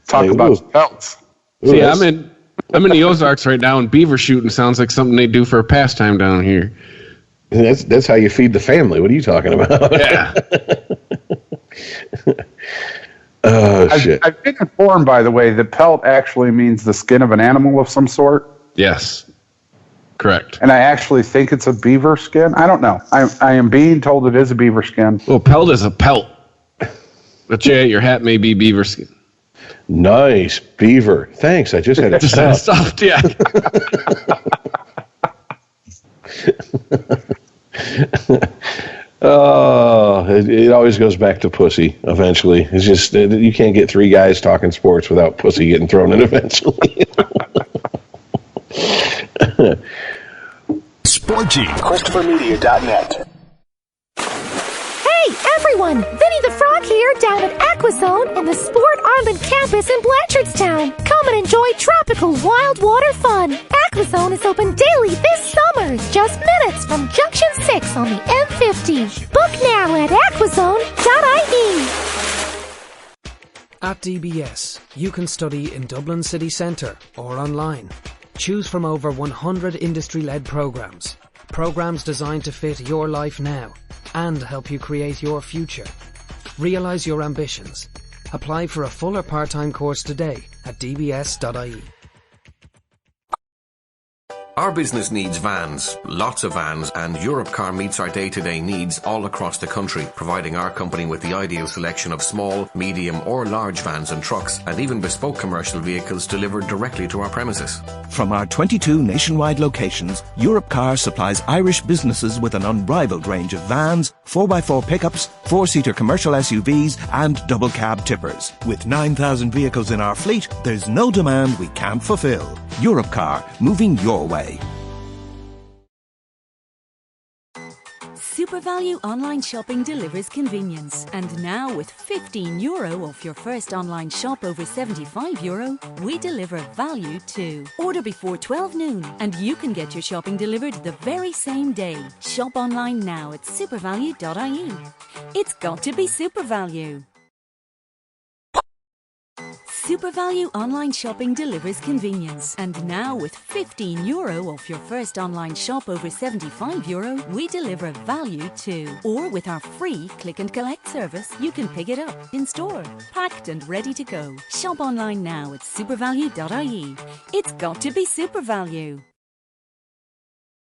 Talk about pelts. See, I'm in the Ozarks right now, and beaver shooting sounds like something they do for a pastime down here. That's how you feed the family. What are you talking about? Yeah. Shit. I've been informed, by the way, that pelt actually means the skin of an animal of some sort. Yes. Correct. And I actually think it's a beaver skin. I don't know. I am being told it is a beaver skin. Well, pelt is a pelt. But yeah, your hat may be beaver skin. Nice. Beaver. Thanks. I just had it soft. Yeah. Oh, it always goes back to pussy eventually. It's just, you can't get three guys talking sports without pussy getting thrown in eventually. Sporgy. ChristopherMedia.net. Hey, everyone! Vinny the Frog here down at Aquazone in the Sport Island campus in Blanchardstown. Come and enjoy tropical wild water fun. Aquazone is open daily this summer, just minutes from Junction 6 on the M50. Book now at aquazone.ie. At DBS, you can study in Dublin City Centre or online. Choose from over 100 industry-led programs. Programs designed to fit your life now and help you create your future. Realise your ambitions. Apply for a full or part-time course today at dbs.ie. Our business needs vans, lots of vans, and Europcar meets our day-to-day needs all across the country, providing our company with the ideal selection of small, medium or large vans and trucks, and even bespoke commercial vehicles delivered directly to our premises. From our 22 nationwide locations, Europcar supplies Irish businesses with an unrivaled range of vans, 4x4 pickups, 4-seater commercial SUVs and double cab tippers. With 9,000 vehicles in our fleet, there's no demand we can't fulfill. Europcar, moving your way. SuperValue online shopping delivers convenience. And now with €15 off your first online shop over €75, we deliver value too. Order before 12 noon and you can get your shopping delivered the very same day. Shop online now at supervalue.ie. It's got to be SuperValue. SuperValue online shopping delivers convenience. And now with €15 off your first online shop over €75, we deliver value too. Or with our free click and collect service, you can pick it up in store, packed and ready to go. Shop online now at supervalue.ie. It's got to be SuperValue.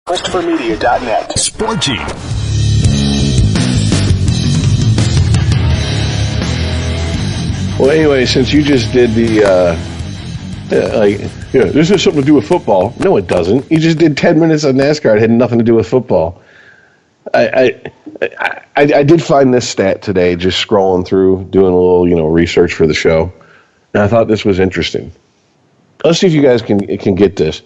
ChristopherMedia.net. Sporgy. Well, anyway, since you just did the, this has something to do with football. No, it doesn't. You just did 10 minutes of NASCAR. It had nothing to do with football. I did find this stat today, just scrolling through, doing a little, research for the show, and I thought this was interesting. Let's see if you guys can get this.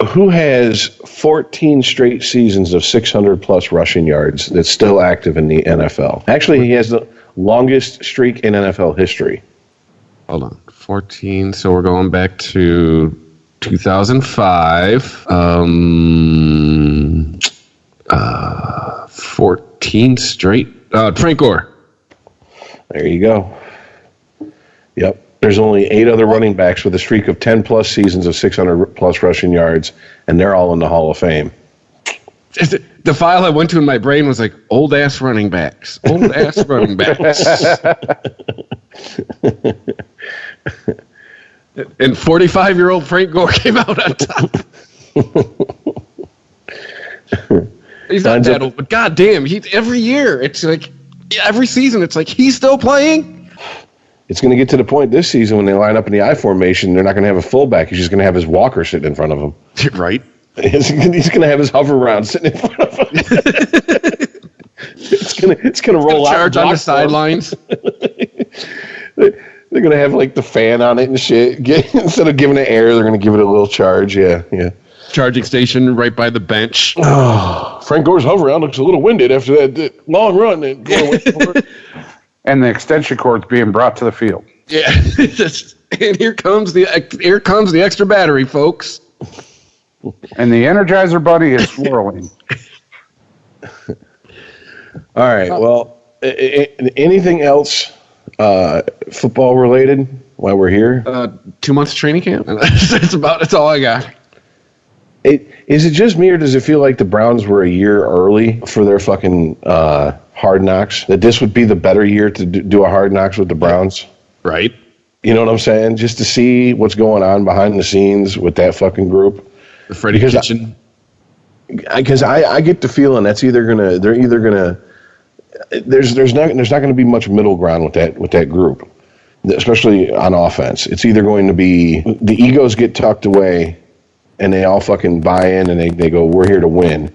Who has 14 straight seasons of 600-plus rushing yards that's still active in the NFL? Actually, he has the longest streak in NFL history. Hold on. 14. So we're going back to 2005. 14 straight. Frank Gore. There you go. Yep. There's only 8 other running backs with a streak of 10-plus seasons of 600-plus rushing yards, and they're all in the Hall of Fame. The file I went to in my brain was like, old-ass running backs. Old-ass running backs. And 45-year-old Frank Gore came out on top. He's not that old, but goddamn, every year, it's like, every season, it's like, he's still playing? it's going to get to the point this season when they line up in the I formation, they're not going to have a fullback. He's just going to have his walker sitting in front of him. Right. He's going to have his hover round sitting in front of him. It's going to roll out. Charge on the sidelines. They're going to have like the fan on it and shit. Instead of giving it air, they're going to give it a little charge. Yeah. Charging station right by the bench. Oh, Frank Gore's hover round looks a little winded after that long run. And the extension cord's being brought to the field. Yeah. And here comes the extra battery, folks. And the Energizer Bunny is swirling. All right. Well, anything else football related while we're here? 2 months of training camp. That's all I got. Is it just me, or does it feel like the Browns were a year early for their fucking Hard Knocks? That this would be the better year to do a Hard Knocks with the Browns? Right. You know what I'm saying? Just to see what's going on behind the scenes with that fucking group. The Freddie Kitchen. Because I get the feeling that's there's not going to be much middle ground with that group, especially on offense. It's either going to be the egos get tucked away and they all fucking buy in and they go, we're here to win.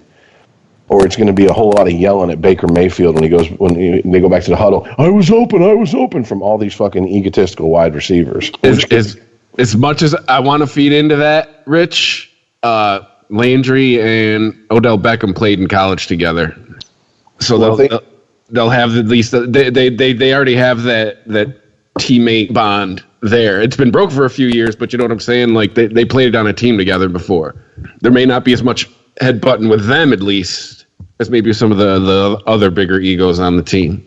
Or it's going to be a whole lot of yelling at Baker Mayfield when they go back to the huddle. I was open from all these fucking egotistical wide receivers. As much as I want to feed into that, Rich, Landry and Odell Beckham played in college together, so they'll have at least they already have that teammate bond there. It's been broke for a few years, but you know what I'm saying? Like they played on a team together before. There may not be as much headbutting with them, at least, as maybe some of the other bigger egos on the team.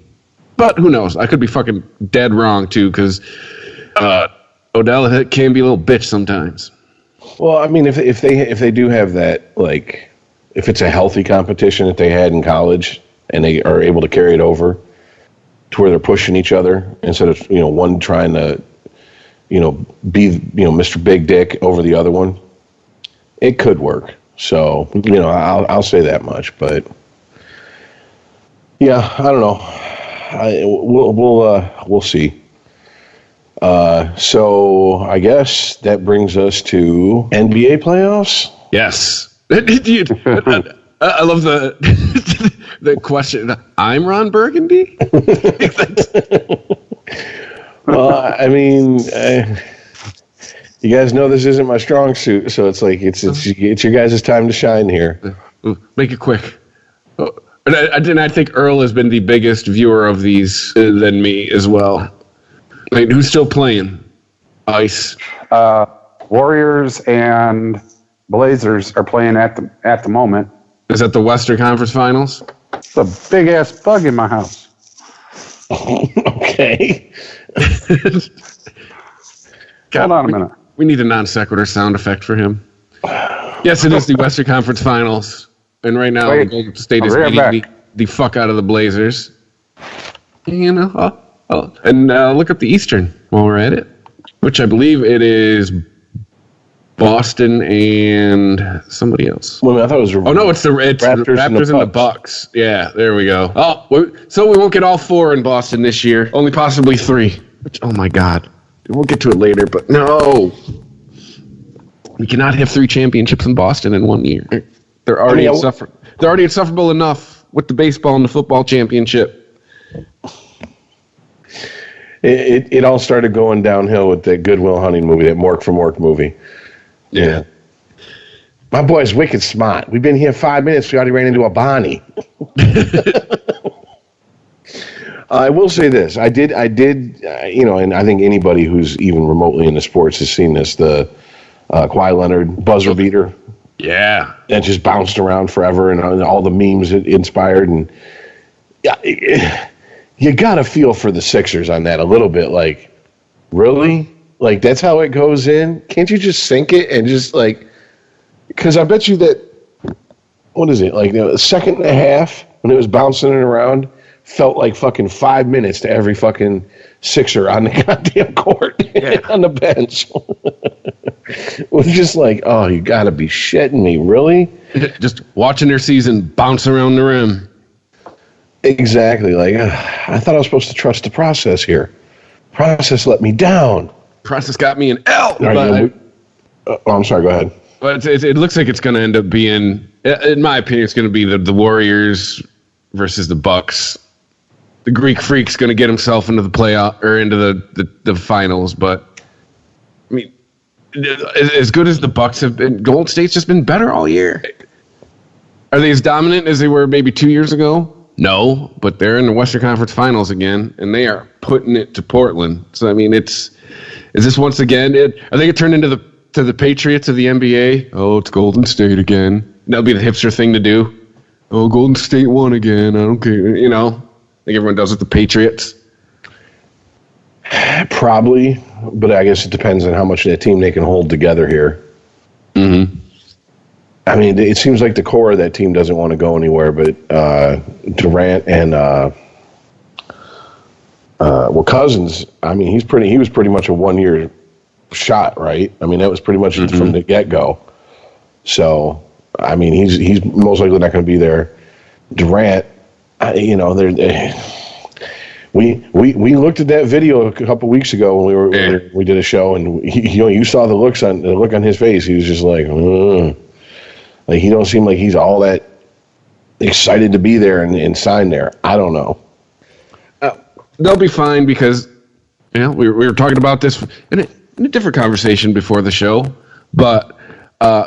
But who knows? I could be fucking dead wrong too, because Odell can be a little bitch sometimes. Well, I mean, if they do have that, like, if it's a healthy competition that they had in college and they are able to carry it over to where they're pushing each other instead of one trying to be Mr. Big Dick over the other one, it could work. So I'll say that much. But yeah, I don't know. We'll see. So I guess that brings us to NBA playoffs. Yes. I love the question. I'm Ron Burgundy? Well, I mean, you guys know this isn't my strong suit, so it's like it's your guys' time to shine here. Make it quick. I think Earl has been the biggest viewer of these than me as well. Like, who's still playing? Ice. Warriors and Blazers are playing at the moment. Is that the Western Conference Finals? It's a big ass bug in my house. Okay. Hold on a minute. We need a non sequitur sound effect for him. Yes, it is the Western Conference Finals, and right now the Golden State is beating the fuck out of the Blazers. And look up the Eastern while we're at it, which I believe it is Boston and somebody else. Well, I thought it was. It's the Raptors and the Bucks. Yeah, there we go. So we won't get all 4 in Boston this year. Only possibly 3. Which, oh my God, we'll get to it later. But no, we cannot have 3 championships in Boston in 1 year. They're already insufferable enough with the baseball and the football championship. It all started going downhill with that Good Will Hunting movie, that Mork from Mork movie. Yeah. My boy's wicked smart. We've been here 5 minutes. We already ran into a Bonnie. I will say this. I did, and I think anybody who's even remotely into sports has seen this, the Kawhi Leonard buzzer beater. Yeah. That just bounced around forever, and all the memes it inspired. And you got to feel for the Sixers on that a little bit. Like, really? Like, that's how it goes in? Can't you just sink it and just, like... Because I bet you that... What is it? Like, a second and a half when it was bouncing around felt like fucking 5 minutes to every fucking Sixer on the goddamn court on the bench. It was just like, oh, you got to be shitting me. Really? Just watching their season bounce around the rim. Exactly. Like, I thought I was supposed to trust the process here. Process let me down. Process got me an L. I'm sorry, go ahead. But it looks like it's going to end up being, in my opinion, it's going to be the Warriors versus the Bucks. The Greek Freak's going to get himself into the playoff or into the finals. But I mean, as good as the Bucks have been, Golden State's just been better all year. Are they as dominant as they were maybe 2 years ago? No, but they're in the Western Conference Finals again, and they are putting it to Portland. So I mean, is this once again? Are they going to turn into the Patriots of the NBA? Oh, it's Golden State again. That'll be the hipster thing to do. Oh, Golden State won again. I don't care. You know, like everyone does with the Patriots. Probably, but I guess it depends on how much of that team they can hold together here. Mm-hmm. I mean, it seems like the core of that team doesn't want to go anywhere, but Durant and Cousins. I mean, he was pretty much a 1 year shot, right? I mean, that was pretty much from the get go. So, I mean, he's most likely not going to be there. Durant, we looked at that video a couple weeks ago when we did a show, and you saw the look on his face. He was just like, like he don't seem like he's all that excited to be there and sign there. I don't know. They'll be fine because we were talking about this in a different conversation before the show, but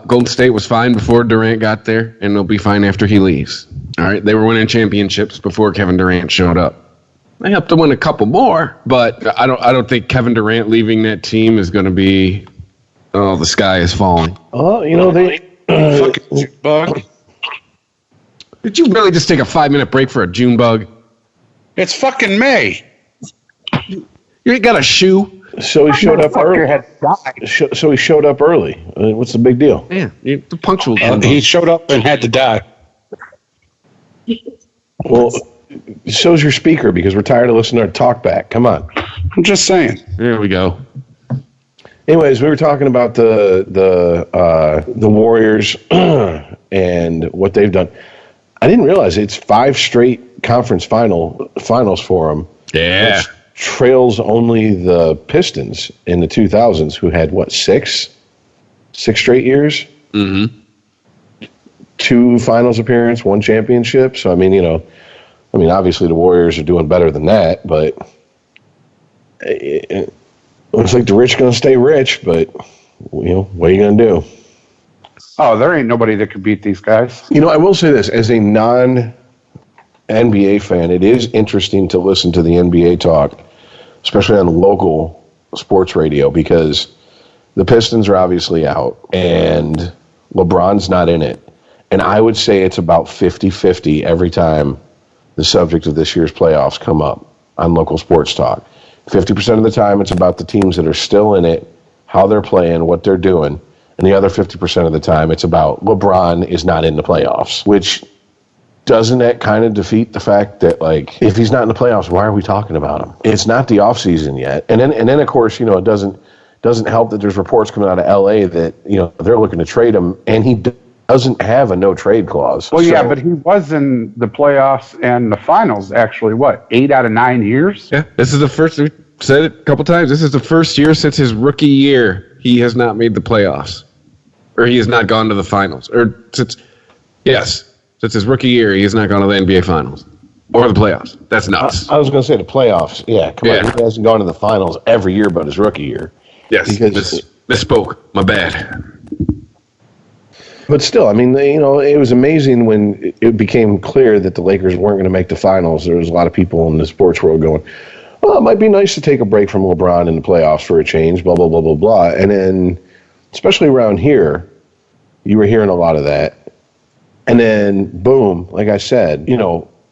Golden State was fine before Durant got there, and they'll be fine after he leaves. All right, they were winning championships before Kevin Durant showed up. They helped to win a couple more, but I don't think Kevin Durant leaving that team is going to be. Oh, the sky is falling. Oh, they fucking bug. Did you really just take a 5-minute break for a June bug? It's fucking May. You ain't got a shoe. So he showed up early. So he showed up early. What's the big deal? Yeah, the punctual. He showed up and had to die. Well, so's your speaker because we're tired of listening to our talk back. Come on. I'm just saying. There we go. Anyways, we were talking about the Warriors and what they've done. I didn't realize it's 5 straight conference finals for them. Yeah. Which trails only the Pistons in the 2000s, who had, 6 straight years? Mm-hmm. 2 finals appearance, 1 championship. So, I mean, obviously the Warriors are doing better than that, but it looks like the rich going to stay rich, but, what are you going to do? Oh, there ain't nobody that could beat these guys. I will say this. As a non-NBA fan, it is interesting to listen to the NBA talk, especially on local sports radio, because the Pistons are obviously out, and LeBron's not in it. And I would say it's about 50-50 every time the subject of this year's playoffs come up on local sports talk. 50% of the time, it's about the teams that are still in it, how they're playing, what they're doing. And the other 50% of the time, it's about LeBron is not in the playoffs, which doesn't that kind of defeat the fact that, if he's not in the playoffs, why are we talking about him? It's not the offseason yet. And then of course, it doesn't help that there's reports coming out of LA that, they're looking to trade him, and he doesn't have a no-trade clause. Well, yeah, but he was in the playoffs and the finals, actually, 8 out of 9 years? Yeah, this is the first, we said it a couple times, this is the first year since his rookie year he has not made the playoffs. Or he has not gone to the finals. Since his rookie year, he has not gone to the NBA finals. Or the playoffs. That's nuts. I was going to say the playoffs. Yeah, come on. He hasn't gone to the finals every year but his rookie year. Yes, misspoke. My bad. But still, I mean, it was amazing when it became clear that the Lakers weren't going to make the finals. There was a lot of people in the sports world going, well, it might be nice to take a break from LeBron in the playoffs for a change, blah, blah, blah, blah, blah. And then, especially around here, you were hearing a lot of that. And then, boom, like I said,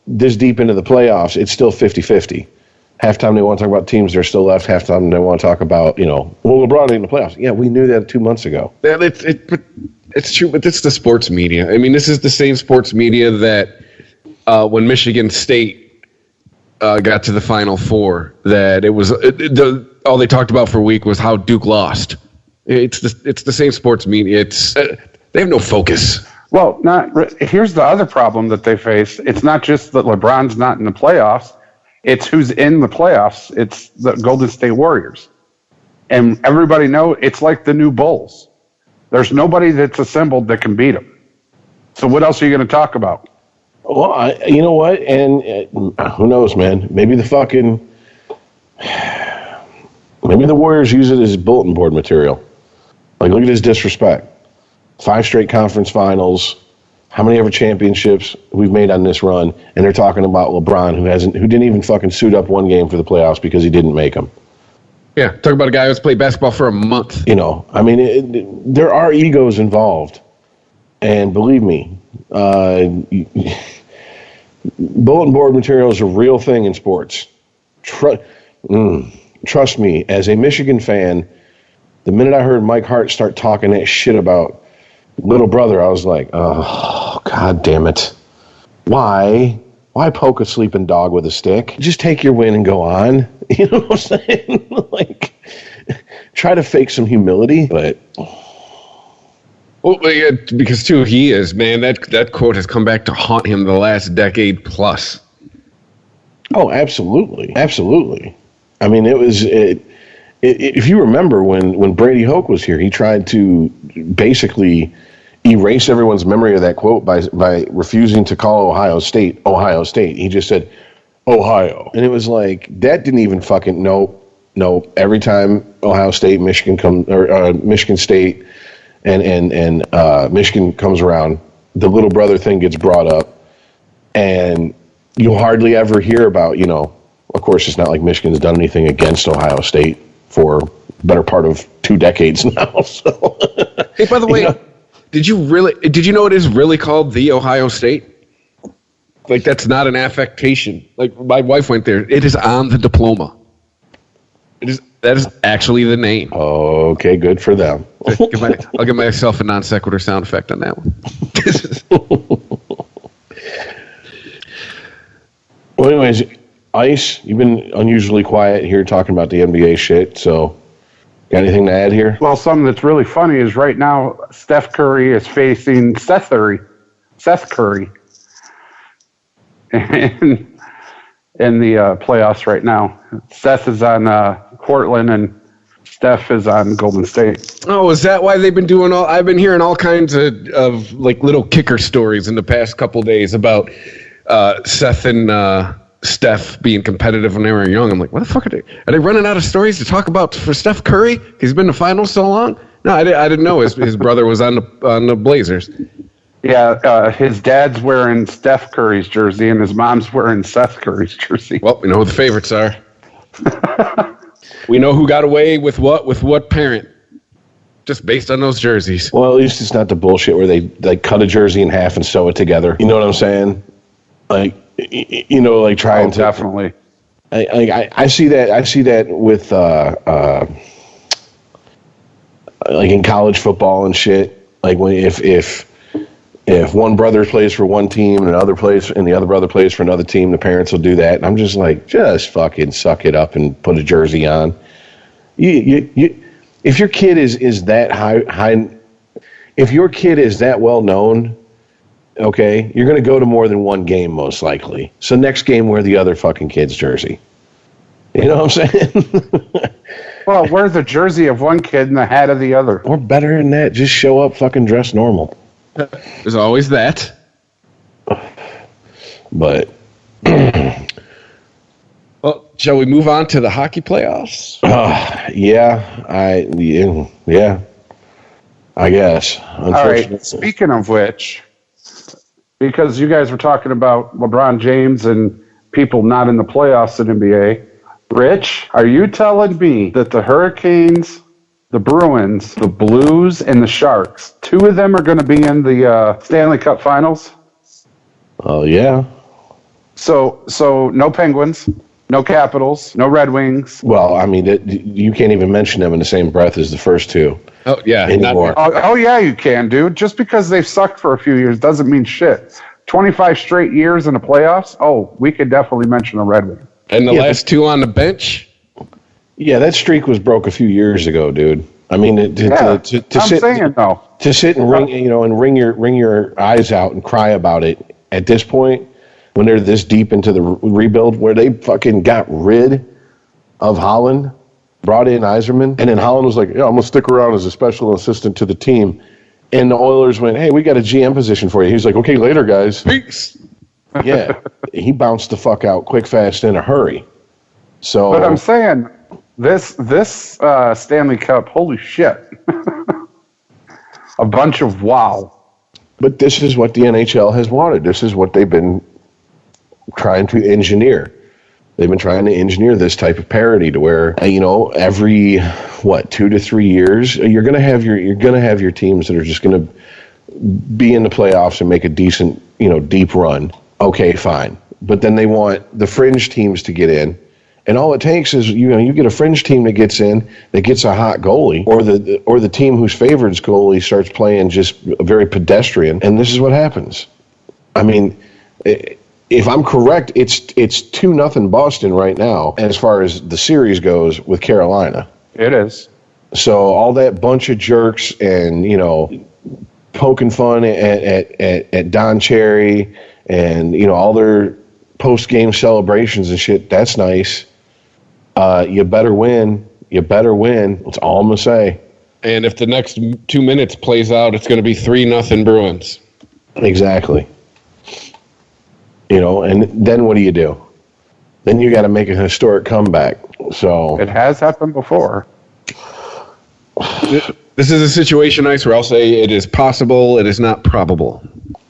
this deep into the playoffs, it's still 50-50. Halftime they want to talk about teams that are still left. Halftime they want to talk about, LeBron in the playoffs. Yeah, we knew that 2 months ago. Yeah, it's true, but it's the sports media. I mean, this is the same sports media that when Michigan State got to the Final Four, that it was all they talked about for a week was how Duke lost. It's the same sports media. They have no focus. Well, here's the other problem that they face. It's not just that LeBron's not in the playoffs. It's who's in the playoffs. It's the Golden State Warriors. And everybody knows it's like the new Bulls. There's nobody that's assembled that can beat them. So what else are you going to talk about? Well, you know what? And who knows, man? Maybe the Warriors use it as bulletin board material. Like, look at his disrespect. 5 straight conference finals. How many ever championships we've made on this run? And they're talking about LeBron, who didn't even fucking suit up one game for the playoffs because he didn't make them. Yeah, talk about a guy who's played basketball for a month. You know, I mean, there are egos involved. And believe me, bulletin board material is a real thing in sports. Trust me, as a Michigan fan, the minute I heard Mike Hart start talking that shit about little brother, I was like, oh, God damn it. Why poke a sleeping dog with a stick? Just take your win and go on. You know what I'm saying? Like, try to fake some humility, but... Well, yeah, because, too, he is, man. That quote has come back to haunt him the last decade plus. Oh, absolutely. Absolutely. I mean, if you remember when Brady Hoke was here, he tried to basically erase everyone's memory of that quote by refusing to call Ohio State. He just said, Ohio. And it was like, that didn't even fucking, nope. Every time Ohio State, Michigan State, and Michigan comes around, the little brother thing gets brought up, and you'll hardly ever hear about, you know, of course, it's not like Michigan's done anything against Ohio State for the better part of 2 decades now. So. Hey, by the way, did you know it is really called the Ohio State? Like, that's not an affectation. Like, my wife went there. It is on the diploma. That is actually the name. Okay, good for them. I'll give myself a non sequitur sound effect on that one. Well, anyways, Ice, you've been unusually quiet here talking about the NBA shit, so got anything to add here? Well, something that's really funny is right now Steph Curry is facing Seth Curry in the playoffs right now. Seth is on Portland and Steph is on Golden State. Oh, is that why they've been doing all? I've been hearing all kinds of like little kicker stories in the past couple days about Seth and Steph being competitive when they were young. I'm like, what the fuck are they running out of stories to talk about for Steph Curry? He's been in the finals so long. No, I didn't know his brother was on the Blazers. Yeah, his dad's wearing Steph Curry's jersey and his mom's wearing Seth Curry's jersey. Well, we know who the favorites are. We know who got away with what parent, just based on those jerseys. Well, at least it's not the bullshit where they cut a jersey in half and sew it together. You know what I'm saying? Like, you know, like trying to definitely. I see that with like in college football and shit. Like when if one brother plays for one team and the other brother plays for another team, the parents will do that. And I'm just like, just fucking suck it up and put a jersey on. You if your kid is that high, if your kid is that well known, okay, you're going to go to more than one game most likely. So next game, wear the other fucking kid's jersey. You know what I'm saying? Well, wear the jersey of one kid and the hat of the other. Or better than that, just show up fucking dressed normal. There's always that. But well, shall we move on to the hockey playoffs? Yeah, I guess. All right. Speaking of which, because you guys were talking about LeBron James and people not in the playoffs in NBA, Rich, are you telling me that the Hurricanes, the Bruins, the Blues, and the Sharks, 2 of them are going to be in the Stanley Cup Finals? Oh, yeah. So no Penguins, no Capitals, no Red Wings. Well, I mean, you can't even mention them in the same breath as the first 2. Oh, yeah. Anymore. Oh, yeah, you can, dude. Just because they've sucked for a few years doesn't mean shit. 25 straight years in the playoffs? Oh, we could definitely mention the Red Wings. And the last 2 on the bench? Yeah, that streak was broke a few years ago, dude. I mean, to sit and wring your eyes out and cry about it at this point, when they're this deep into the rebuild, where they fucking got rid of Holland, brought in Yzerman, and then Holland was like, yeah, I'm going to stick around as a special assistant to the team. And the Oilers went, hey, we got a GM position for you. He's like, okay, later, guys. Peace. Yeah, he bounced the fuck out quick, fast, in a hurry. So, but I'm saying this Stanley Cup, holy shit, a bunch of wow. But this is what the NHL has wanted. This is what they've been trying to engineer. They've been trying to engineer this type of parity to where, every 2 to 3 years you're gonna have your teams that are just gonna be in the playoffs and make a decent deep run. Okay, fine. But then they want the fringe teams to get in. And all it takes is you get a fringe team that gets in, that gets a hot goalie, or the team whose favorites goalie starts playing just very pedestrian, and this is what happens. I mean, if I'm correct, it's 2-0 Boston right now as far as the series goes with Carolina. It is. So all that bunch of jerks and poking fun at Don Cherry and all their post-game celebrations and shit, that's nice. You better win. That's all I'm going to say. And if the next 2 minutes plays out, it's going to be 3-0 Bruins. Exactly. And then what do? Then you got to make a historic comeback. So it has happened before. This is a situation, Ice, where I'll say it is possible, it is not probable.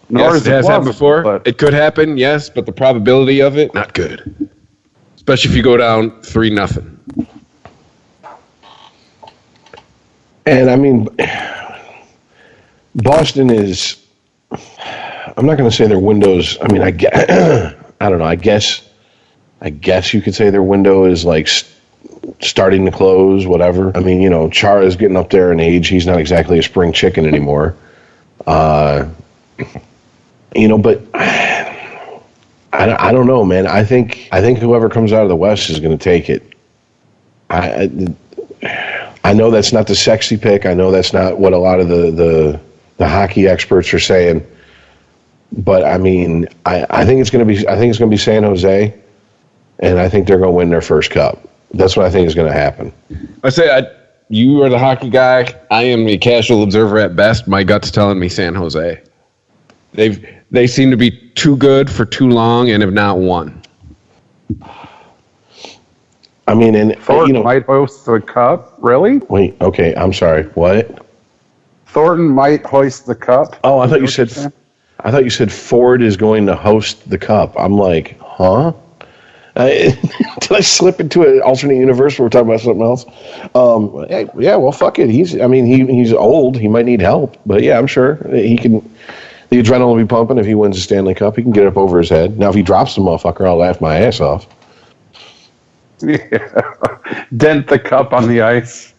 Yes, it has happened before. It could happen, yes, but the probability of it, not good. Especially if you go down 3-0. And I mean, Boston is, I'm not going to say their windows, I mean, I don't know, I guess you could say their window is like starting to close, whatever. I mean, Chara's getting up there in age. He's not exactly a spring chicken anymore. But I don't know, man. I think whoever comes out of the West is going to take it. I know that's not the sexy pick. I know that's not what a lot of the hockey experts are saying. But I mean, I think it's going to be San Jose, and I think they're going to win their first cup. That's what I think is going to happen. You are the hockey guy. I am a casual observer at best. My gut's telling me San Jose. They seem to be too good for too long and have not won. I mean, and Thornton might hoist the cup. Really? Wait. Okay. I'm sorry. What? Thornton might hoist the cup. Oh, I thought you said Ford is going to host the cup. I'm like, huh? Did I slip into an alternate universe where we're talking about something else? Yeah, well, fuck it. He's old. He might need help, but yeah, I'm sure he can. The adrenaline will be pumping if he wins the Stanley Cup. He can get it up over his head. Now, if he drops the motherfucker, I'll laugh my ass off. Yeah. Dent the cup on the ice.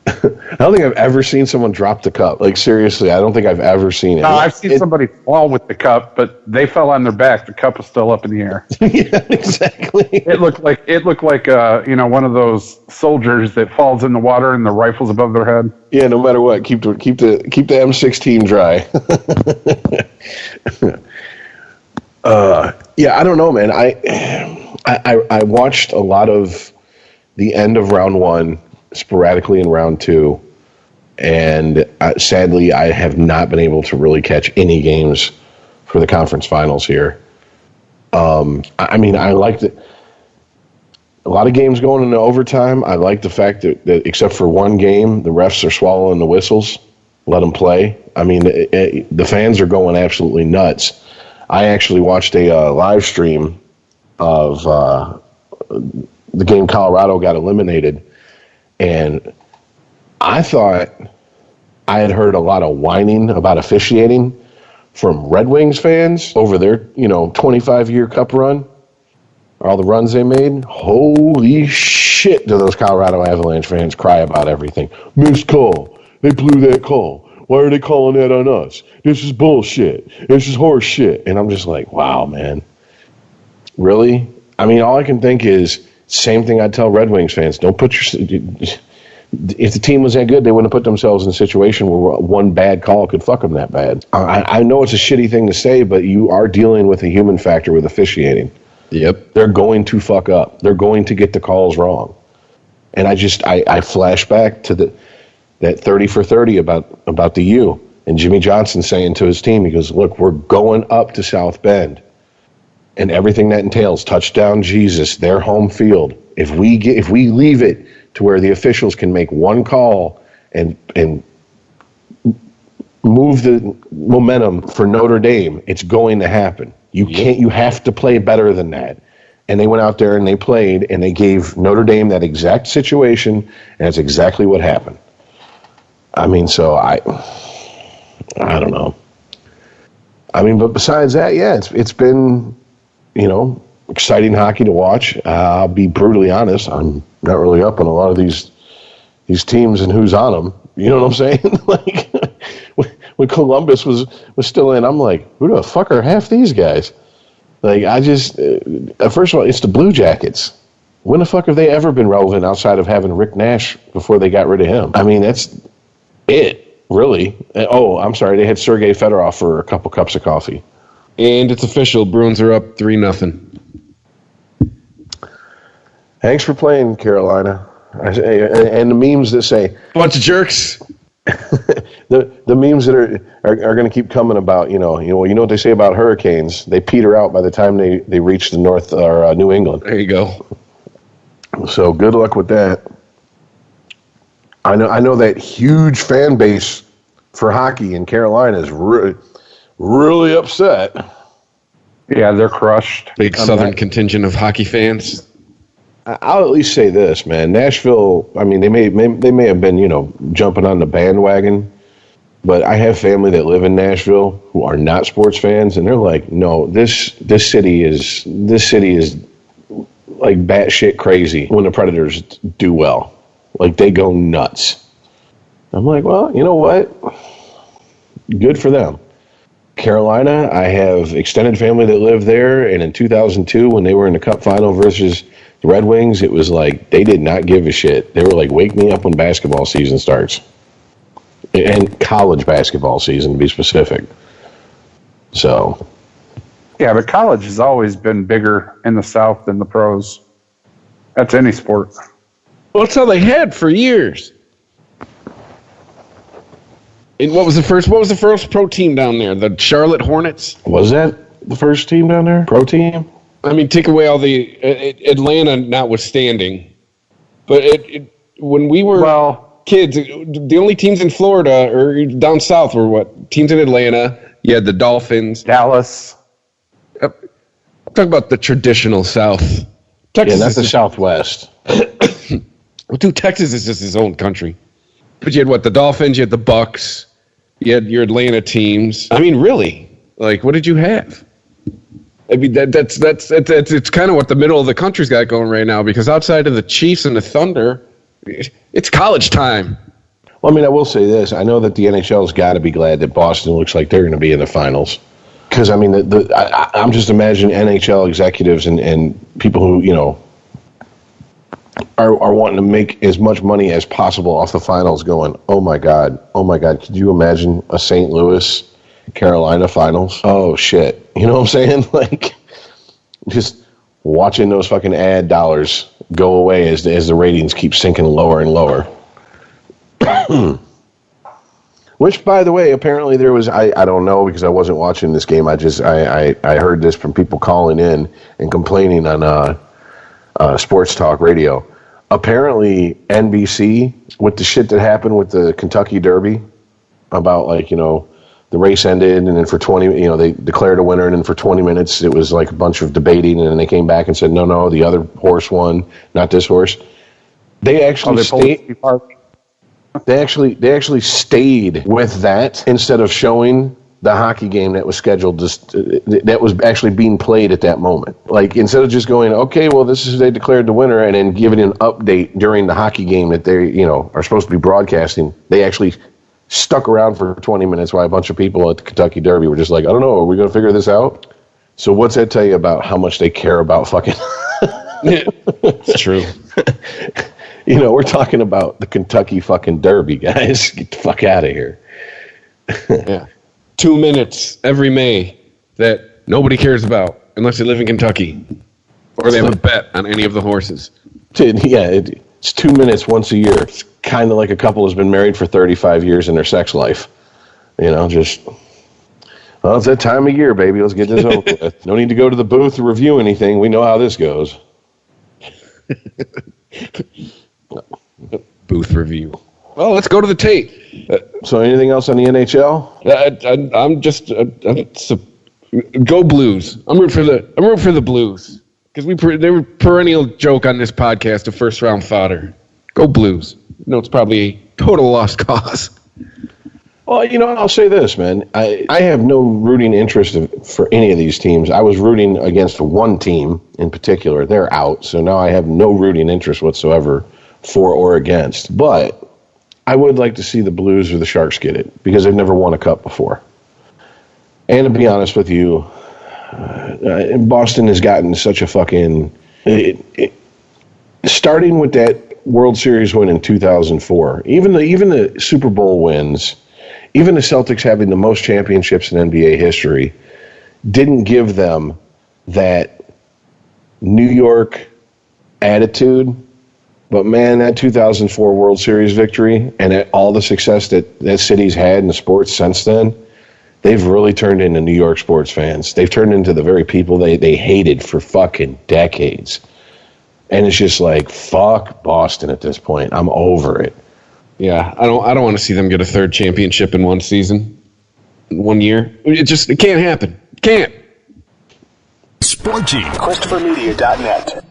I don't think I've ever seen someone drop the cup. Like, seriously, I don't think I've ever seen it. No, I've seen somebody fall with the cup, but they fell on their back. The cup was still up in the air. Yeah, exactly. It looked like one of those soldiers that falls in the water and the rifle's above their head. Yeah, no matter what, keep the M16 dry. Yeah, I don't know, man. I watched a lot of the end of round one sporadically in round two, and sadly I have not been able to really catch any games for the conference finals here. I mean, I liked it. A lot of games going into overtime. I like the fact that except for one game, the refs are swallowing the whistles. Let them play. I mean, the fans are going absolutely nuts. I actually watched a live stream of the game Colorado got eliminated, and I thought I had heard a lot of whining about officiating from Red Wings fans over their 25-year cup run, all the runs they made. Holy shit, do those Colorado Avalanche fans cry about everything. Missed call. They blew that call. Why are they calling that on us? This is bullshit. This is horse shit. And I'm just like, wow, man. Really? I mean, all I can think is same thing I'd tell Red Wings fans. Don't put If the team was that good, they wouldn't have put themselves in a situation where one bad call could fuck them that bad. I know it's a shitty thing to say, but you are dealing with a human factor with officiating. Yep. They're going to fuck up. They're going to get the calls wrong. And I flash back to that 30 for 30 about the U and Jimmy Johnson saying to his team, he goes, look, we're going up to South Bend and everything that entails, touchdown Jesus, their home field. If we leave it to where the officials can make one call and move the momentum for Notre Dame, it's going to happen. You have to play better than that. And they went out there and they played and they gave Notre Dame that exact situation, and that's exactly what happened. I mean, so I don't know. I mean, but besides that, yeah, it's been, exciting hockey to watch. I'll be brutally honest. I'm not really up on a lot of these teams and who's on them. You know what I'm saying? Like when Columbus was still in, I'm like, who the fuck are half these guys? Like, I just, first of all, it's the Blue Jackets. When the fuck have they ever been relevant outside of having Rick Nash before they got rid of him? I mean, that's it, really. Oh, I'm sorry, they had Sergei Fedorov for a couple cups of coffee. And it's official, Bruins are up 3-0. Thanks for playing, Carolina. And the memes that say, bunch of jerks. the memes that are going to keep coming about, you know what they say about hurricanes, they peter out by the time they reach the North or New England. There you go. So good luck with that. I know that huge fan base for hockey in Carolina is really upset. Yeah, they're crushed. Big Southern contingent of hockey fans. I'll at least say this, man. Nashville, I mean, they may have been, jumping on the bandwagon, but I have family that live in Nashville who are not sports fans, and they're like, no, this city is like batshit crazy when the Predators do well. Like, they go nuts. I'm like, well, you know what? Good for them. Carolina, I have extended family that live there, and in 2002, when they were in the Cup final versus the Red Wings, it was like they did not give a shit. They were like, wake me up when basketball season starts. And college basketball season, to be specific. So. Yeah, but college has always been bigger in the South than the pros. That's any sport. Well, that's how they had for years. And what was the first pro team down there? The Charlotte Hornets? Was that the first team down there? Pro team? I mean, take away all the Atlanta notwithstanding, but when we were kids, the only teams in Florida or down south were what? Teams in Atlanta. You had the Dolphins, Dallas. I'm talking about the traditional South. Texas, that's the Southwest. Well, dude, Texas is just its own country. But you had what? The Dolphins. You had the Bucks. You had your Atlanta teams. I mean, really, like, what did you have? I mean, that's it's kind of what the middle of the country's got going right now, because outside of the Chiefs and the Thunder, it's college time. Well, I mean, I will say this. I know that the NHL's got to be glad that Boston looks like they're going to be in the finals. Because, I mean, I'm just imagining NHL executives and people who, are wanting to make as much money as possible off the finals going, oh, my God, could you imagine a St. Louis Carolina finals? Oh, shit. You know what I'm saying? Like, just watching those fucking ad dollars go away as the ratings keep sinking lower and lower. Which, by the way, apparently there was, I don't know because I wasn't watching this game. I heard this from people calling in and complaining on Sports Talk Radio. Apparently NBC, with the shit that happened with the Kentucky Derby about, like, the race ended, and then for 20, they declared a winner, and then for 20 minutes it was like a bunch of debating, and then they came back and said, no, the other horse won, not this horse. They actually They actually stayed with that instead of showing the hockey game that was scheduled, that was actually being played at that moment. Like, instead of just going, okay, well, they declared the winner, and then giving an update during the hockey game that they, are supposed to be broadcasting, they actually stuck around for 20 minutes while a bunch of people at the Kentucky Derby were just like, I don't know, are we going to figure this out? So what's that tell you about how much they care about fucking... It's true. We're talking about the Kentucky fucking Derby, guys. Get the fuck out of here. Yeah. 2 minutes every May that nobody cares about unless they live in Kentucky or they have a bet on any of the horses. Yeah, it's 2 minutes once a year. It's kind of like a couple has been married for 35 years in their sex life. It's that time of year, baby. Let's get this over with. No need to go to the booth to review anything. We know how this goes. Booth review. Well, let's go to the tape. So anything else on the NHL? Go Blues. I'm rooting for the Blues because they were perennial joke on this podcast of first round fodder. Go Blues. It's probably a total lost cause. Well, I'll say this, man. I have no rooting interest for any of these teams. I was rooting against one team in particular. They're out, so now I have no rooting interest whatsoever for or against. But I would like to see the Blues or the Sharks get it because they've never won a cup before. And to be honest with you, Boston has gotten such a fucking... starting with that World Series win in 2004, even the Super Bowl wins... Even the Celtics having the most championships in NBA history didn't give them that New York attitude. But, man, that 2004 World Series victory and all the success that city's had in sports since then, they've really turned into New York sports fans. They've turned into the very people they hated for fucking decades. And it's just like, fuck Boston at this point. I'm over it. Yeah, I don't want to see them get a third championship in one season, 1 year. It can't happen. It can't. Sporgy. ChristopherMedia.net.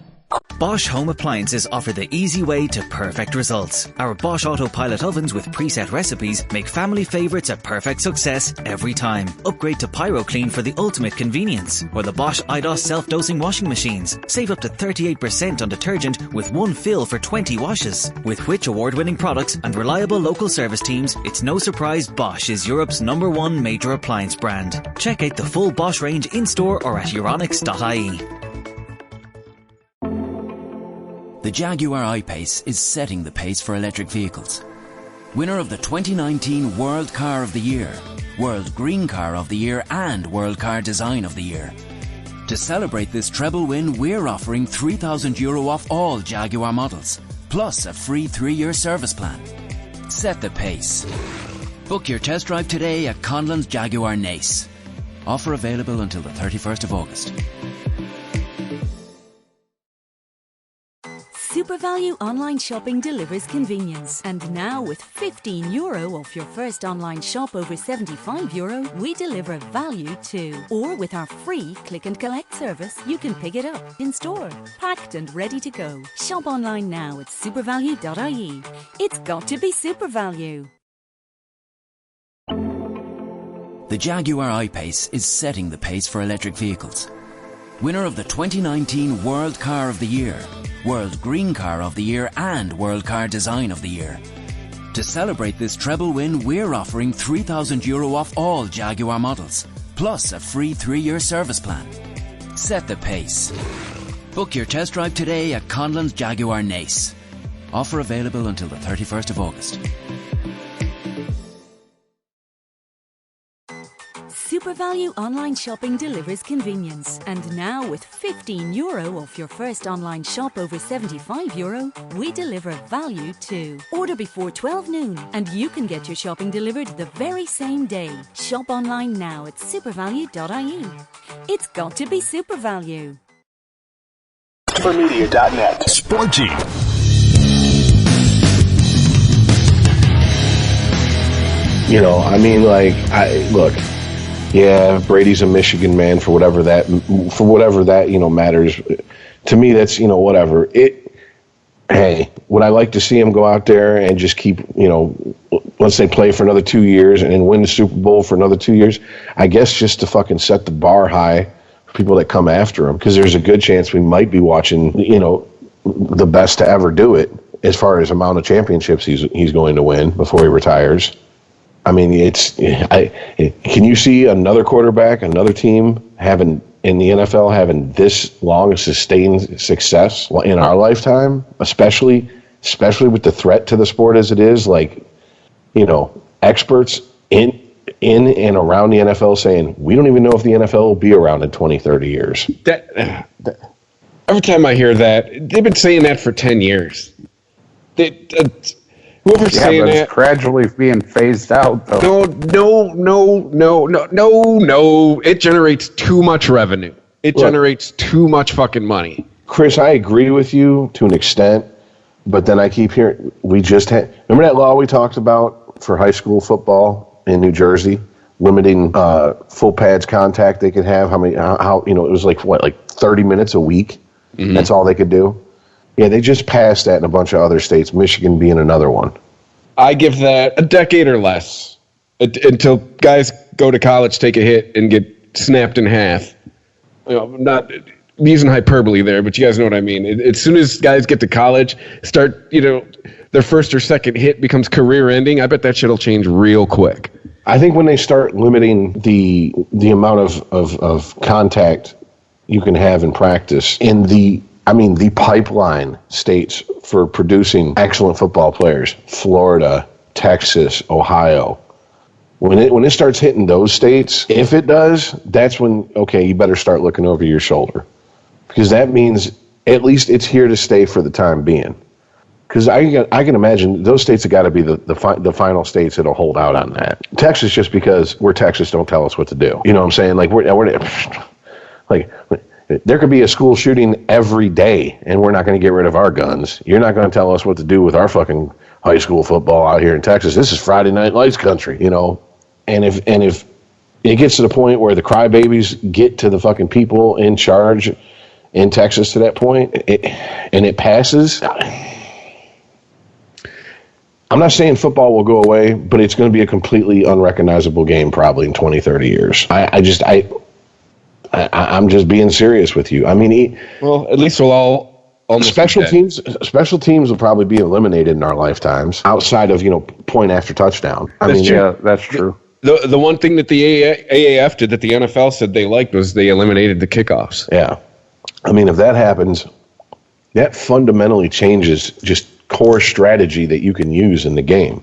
Bosch Home Appliances offer the easy way to perfect results. Our Bosch Autopilot ovens with preset recipes make family favourites a perfect success every time. Upgrade to PyroClean for the ultimate convenience. Or the Bosch IDOS self-dosing washing machines. Save up to 38% on detergent with one fill for 20 washes. With Which award-winning products and reliable local service teams, it's no surprise Bosch is Europe's #1 major appliance brand. Check out the full Bosch range in-store or at euronics.ie. The Jaguar I-Pace is setting the pace for electric vehicles. Winner of the 2019 World Car of the Year, World Green Car of the Year and World Car Design of the Year. To celebrate this treble win, we're offering €3,000 off all Jaguar models, plus a free 3-year service plan. Set the pace. Book your test drive today at Conlon's Jaguar Nace. Offer available until the 31st of August. SuperValue online shopping delivers convenience. And now with €15 off your first online shop over €75, we deliver value too. Or with our free click and collect service, you can pick it up in store, packed and ready to go. Shop online now at supervalue.ie. It's got to be SuperValue. The Jaguar I-Pace is setting the pace for electric vehicles. Winner of the 2019 World Car of the Year, World Green Car of the Year and World Car Design of the Year. To celebrate this treble win, we're offering €3,000 off all Jaguar models, plus a free 3-year service plan. Set the pace. Book your test drive today at Conlon's Jaguar Nace. Offer available until the 31st of August. SuperValue online shopping delivers convenience. And now with €15 off your first online shop over €75, we deliver value too. Order before 12 noon and you can get your shopping delivered the very same day. Shop online now at supervalue.ie. It's got to be SuperValue. ChristopherMedia.net. Sporgy. Look. Yeah, Brady's a Michigan man for whatever that matters. To me, that's whatever. Hey, would I like to see him go out there and just keep let's say play for another 2 years and win the Super Bowl for another 2 years? I guess just to fucking set the bar high for people that come after him, because there's a good chance we might be watching the best to ever do it as far as amount of championships he's going to win before he retires. I mean, can you see another quarterback, another team in the NFL having this long a sustained success in our lifetime, especially especially with the threat to the sport as it is, like, you know, experts in and around the NFL saying, we don't even know if the NFL will be around in 20, 30 years. Every time I hear that, they've been saying that for 10 years. Whoever's saying that, gradually being phased out, though. No. It generates too much revenue. It generates too much fucking money. Chris, I agree with you to an extent, but then I keep hearing, remember that law we talked about for high school football in New Jersey, limiting full pads contact they could have? How it was like 30 minutes a week? Mm-hmm. That's all they could do? Yeah, they just passed that in a bunch of other states, Michigan being another one. I give that a decade or less until guys go to college, take a hit, and get snapped in half. You know, not using hyperbole there, but you guys know what I mean. As soon as guys get to college, start, their first or second hit becomes career-ending, I bet that shit will change real quick. I think when they start limiting the amount of contact you can have in practice in the pipeline states for producing excellent football players, Florida, Texas, Ohio. When it starts hitting those states, if it does, that's when, okay, you better start looking over your shoulder. Because that means at least it's here to stay for the time being. Because I can imagine those states have got to be the final states that'll hold out on that. Texas, just because we're Texas, don't tell us what to do. You know what I'm saying? Like, there could be a school shooting every day, and we're not going to get rid of our guns. You're not going to tell us what to do with our fucking high school football out here in Texas. This is Friday Night Lights country, And if it gets to the point where the crybabies get to the fucking people in charge in Texas to that point, and it passes, I'm not saying football will go away, but it's going to be a completely unrecognizable game probably in 20, 30 years. I'm just being serious with you. I mean, at least we'll all special teams will probably be eliminated in our lifetimes outside of point after touchdown. That's true. The one thing that the AAF did that the NFL said they liked was they eliminated the kickoffs. Yeah, I mean, if that happens, that fundamentally changes just core strategy that you can use in the game.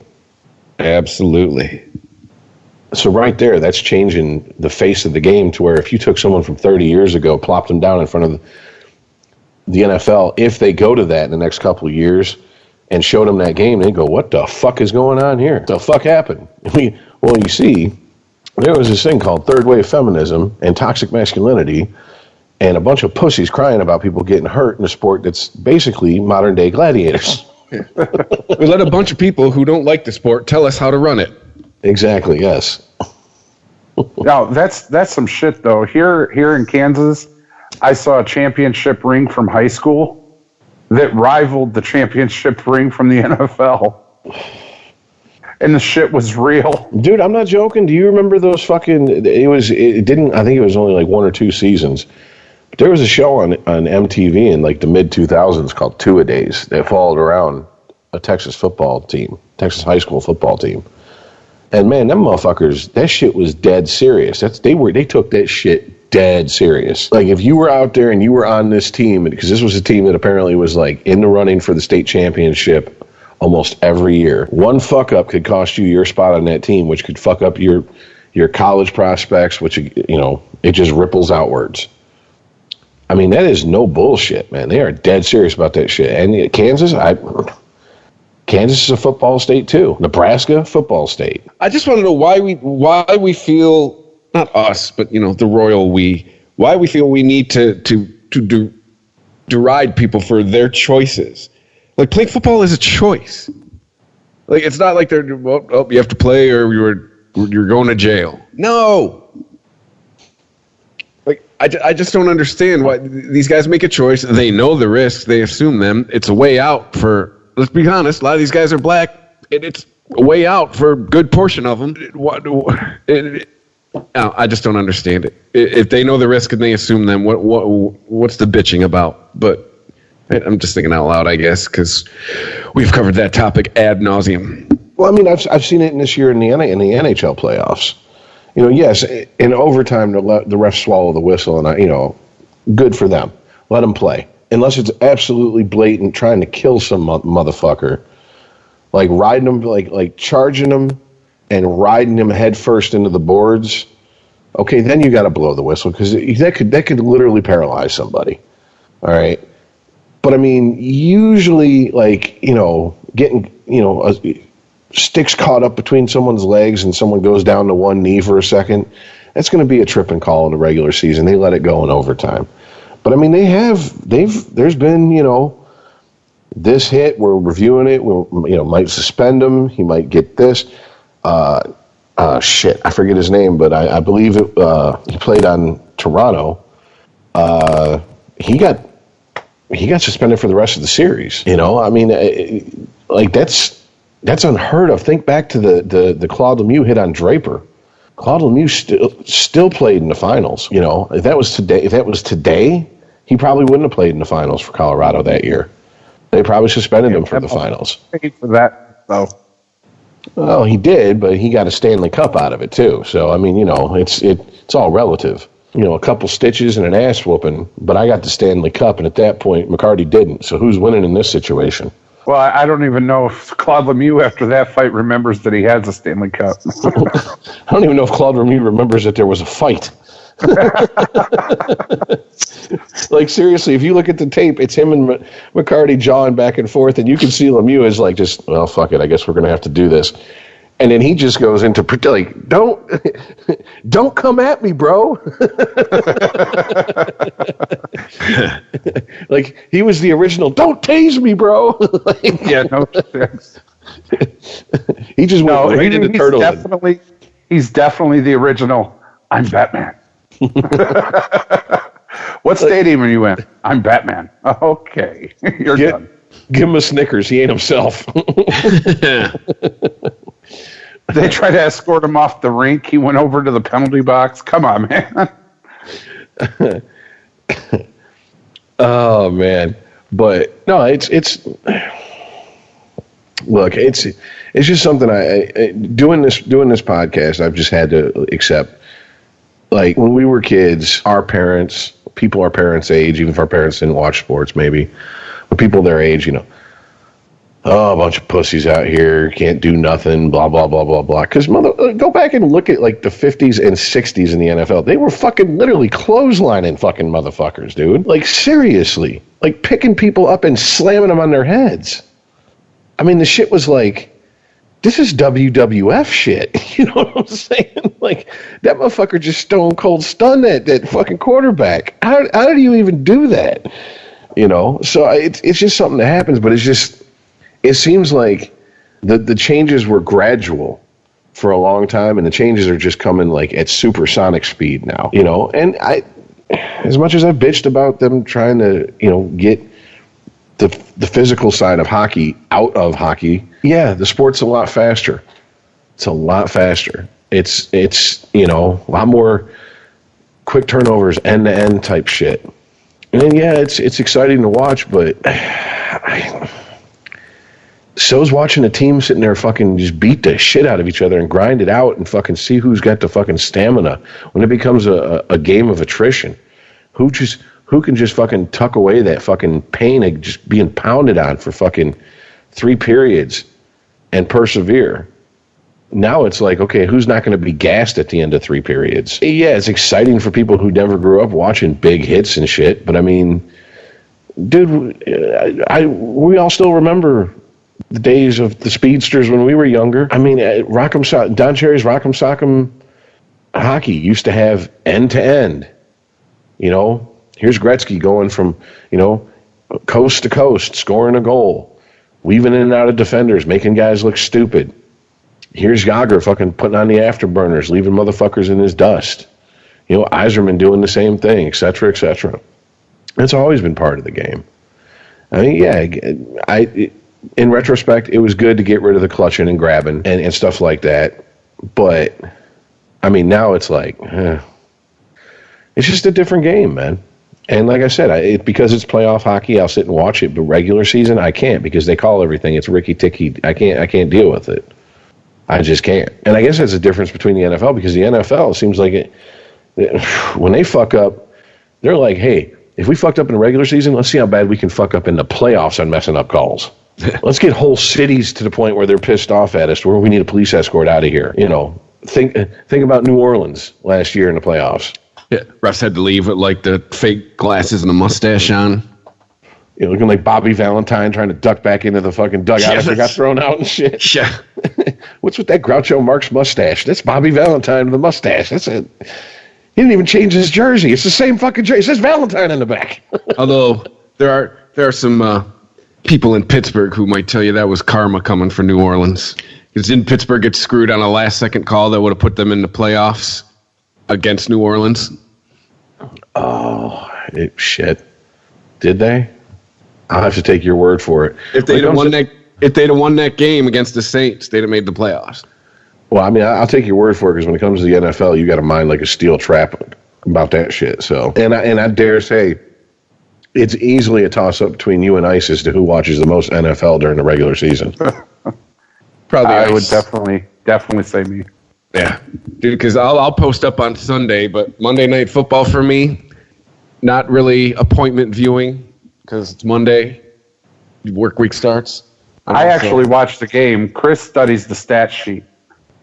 Absolutely. So right there, that's changing the face of the game to where if you took someone from 30 years ago, plopped them down in front of the NFL, if they go to that in the next couple of years and showed them that game, they go, what the fuck is going on here? What the fuck happened? Well, you see, there was this thing called third wave feminism and toxic masculinity and a bunch of pussies crying about people getting hurt in a sport that's basically modern day gladiators. We let a bunch of people who don't like the sport tell us how to run it. Exactly, yes. No, that's some shit, though. Here in Kansas, I saw a championship ring from high school that rivaled the championship ring from the NFL. And the shit was real. Dude, I'm not joking. Do you remember those fucking... I think it was only like 1 or 2 seasons. But there was a show on MTV in like the mid-2000s called Two-A-Days that followed around a Texas football team, Texas high school football team. And man, them motherfuckers, that shit was dead serious. They took that shit dead serious. Like if you were out there and you were on this team, because this was a team that apparently was like in the running for the state championship almost every year. One fuck up could cost you your spot on that team, which could fuck up your college prospects, which it just ripples outwards. I mean, that is no bullshit, man. They are dead serious about that shit. And Kansas is a football state too. Nebraska, football state. I just want to know why we feel, not us, but the royal we, why we feel we need to deride people for their choices. Like playing football is a choice. Like it's not like they're you have to play or you're going to jail. No. Like I just don't understand why these guys make a choice. They know the risks. They assume them. It's a way out for. Let's be honest, a lot of these guys are black, and it's a way out for a good portion of them. I just don't understand it. If they know the risk and they assume them, what's the bitching about? But I'm just thinking out loud, I guess, because we've covered that topic ad nauseum. Well, I mean, I've seen it this year in the NHL playoffs. Yes, in overtime, the refs swallow the whistle, and good for them. Let them play. unless it's absolutely blatant trying to kill some motherfucker, like riding them, like charging them and riding them head first into the boards, okay, then you got to blow the whistle because that could literally paralyze somebody. All right. But I mean, usually, like, getting, sticks caught up between someone's legs and someone goes down to one knee for a second, that's going to be a tripping call in the regular season. They let it go in overtime. But I mean, there's been, this hit, we're reviewing it, might suspend him, he might get this. Shit, I forget his name, but I believe he played on Toronto. He got suspended for the rest of the series. I mean, like that's unheard of. Think back to the Claude Lemieux hit on Draper. Claude Lemieux still played in the finals. If that was today, he probably wouldn't have played in the finals for Colorado that year. They probably suspended him for the finals. Paid for that, though. Well, he did, but he got a Stanley Cup out of it too. So I mean, it's all relative. A couple stitches and an ass whooping, but I got the Stanley Cup, and at that point, McCarty didn't. So who's winning in this situation? Well, I don't even know if Claude Lemieux, after that fight, remembers that he has a Stanley Cup. I don't even know if Claude Lemieux remembers that there was a fight. Like, seriously, if you look at the tape, it's him and McCarty jawing back and forth, and you can see Lemieux is like, just, well, fuck it, I guess we're going to have to do this. And then he just goes into, like, don't come at me, bro. Like, he was the original, don't tase me, bro. Yeah, no sense. He just went right into turtle. He's definitely the original, I'm Batman. What stadium are you in? I'm Batman. Okay, you're done. Give him a Snickers. He ain't himself. They tried to escort him off the rink. He went over to the penalty box. Come on, man. Oh man, but no, it's look, it's just something I doing this podcast. I've just had to accept. Like when we were kids, our parents, people our parents' age, even if our parents didn't watch sports, maybe, but people their age, oh, a bunch of pussies out here, can't do nothing, blah, blah, blah, blah, blah. Because go back and look at like the 50s and 60s in the NFL. They were fucking literally clotheslining fucking motherfuckers, dude. Like, seriously. Like, picking people up and slamming them on their heads. I mean, the shit was like, this is WWF shit. You know what I'm saying? Like, that motherfucker just stone cold stunned that fucking quarterback. How did you even do that? So it's just something that happens, but it's just, it seems like the changes were gradual for a long time, and the changes are just coming like at supersonic speed now. And I, as much as I bitched about them trying to, get the physical side of hockey out of hockey, yeah, the sport's a lot faster. It's a lot faster. It's a lot more quick turnovers, end to end type shit. And yeah, it's exciting to watch, but so's watching a team sitting there fucking just beat the shit out of each other and grind it out and fucking see who's got the fucking stamina when it becomes a game of attrition. Who can just fucking tuck away that fucking pain of just being pounded on for fucking 3 periods and persevere. Now it's like, okay, who's not going to be gassed at the end of 3 periods? Yeah, it's exciting for people who never grew up watching big hits and shit, but I mean, dude, we all still remember the days of the speedsters when we were younger. I mean, Don Cherry's Rock'em Sock'em hockey used to have end to end. Here's Gretzky going from, coast to coast, scoring a goal, weaving in and out of defenders, making guys look stupid. Here's Jágr fucking putting on the afterburners, leaving motherfuckers in his dust. Yzerman doing the same thing, et cetera, et cetera. It's always been part of the game. I mean, yeah, in retrospect, it was good to get rid of the clutching and grabbing and stuff like that. But, I mean, now it's like, it's just a different game, man. And like I said, because it's playoff hockey, I'll sit and watch it. But regular season, I can't because they call everything. It's ricky-ticky. I can't deal with it. I just can't. And I guess that's the difference between the NFL because the NFL seems like when they fuck up, they're like, hey, if we fucked up in the regular season, let's see how bad we can fuck up in the playoffs on messing up calls. Let's get whole cities to the point where they're pissed off at us, where we need a police escort out of here. You know, think about New Orleans last year in the playoffs. Yeah, refs had to leave with like the fake glasses and a mustache on. You know, looking like Bobby Valentine trying to duck back into the fucking dugout after got thrown out and shit. Yeah. What's with that Groucho Marx mustache? That's Bobby Valentine with the mustache. That's it. He didn't even change his jersey. It's the same fucking jersey. It says Valentine in the back. Although there are some people in Pittsburgh who might tell you that was karma coming for New Orleans. Because didn't Pittsburgh get screwed on a last-second call that would have put them in the playoffs against New Orleans? Oh, shit. Did they? I'll have to take your word for it. If they'd have won that game against the Saints, they'd have made the playoffs. Well, I mean, I'll take your word for it because when it comes to the NFL, you got a mind like a steel trap about that shit. So, and I dare say, it's easily a toss-up between you and ICE as to who watches the most NFL during the regular season. Probably I would definitely say me. Yeah, dude, because I'll post up on Sunday, but Monday Night Football for me, not really appointment viewing because it's Monday, work week starts. I actually watched the game. Chris studies the stat sheet.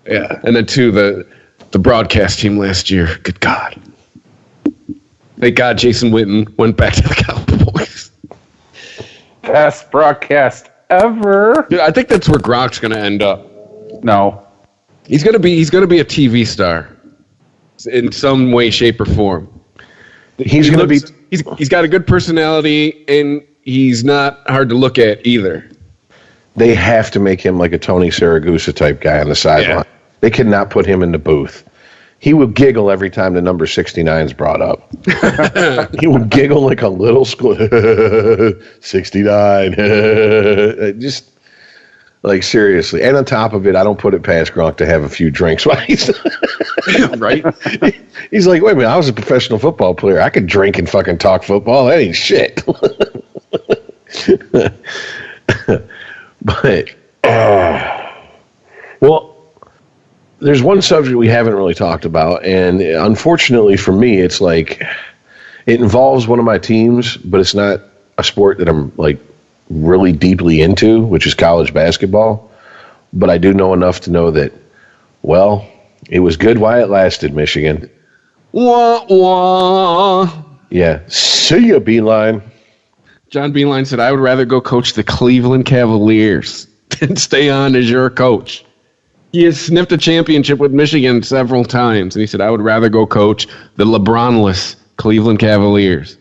Yeah, and then too the broadcast team last year. Good God, thank God Jason Witten went back to the Cowboys. Best broadcast ever. Dude, I think that's where Gronk's going to end up. No, he's going to be a TV star in some way, shape, or form. He's got a good personality, and he's not hard to look at either. They have to make him like a Tony Saragusa type guy on the sideline. Yeah. They cannot put him in the booth. He would giggle every time the number 69 is brought up. He would giggle like a little school. 69. Just like seriously. And on top of it, I don't put it past Gronk to have a few drinks while he's right. He's like, wait a minute, I was a professional football player. I could drink and fucking talk football. That ain't shit. But well, there's one subject we haven't really talked about, and unfortunately for me, it's like it involves one of my teams, but it's not a sport that I'm like really deeply into, which is college basketball. But I do know enough to know that, well, it was good while it lasted, Michigan. Wah, wah. Yeah. See ya, Beeline. John Beeline said, I would rather go coach the Cleveland Cavaliers than stay on as your coach. He has sniffed a championship with Michigan several times, and he said, I would rather go coach the LeBron-less Cleveland Cavaliers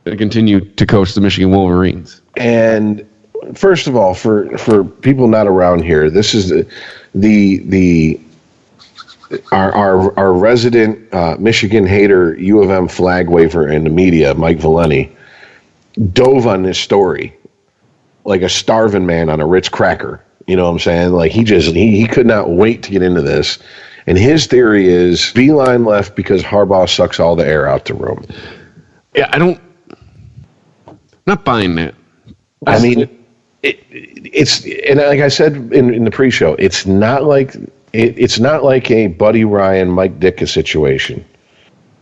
than continue to coach the Michigan Wolverines. And first of all, for people not around here, this is our resident Michigan hater, U of M flag waver in the media, Mike Valeni, dove on this story like a starving man on a Ritz cracker. You know what I'm saying? Like he could not wait to get into this. And his theory is Beeline left because Harbaugh sucks all the air out the room. Yeah, I'm not buying that. I mean, it's and like I said in the pre-show, it's not like a Buddy Ryan, Mike Ditka situation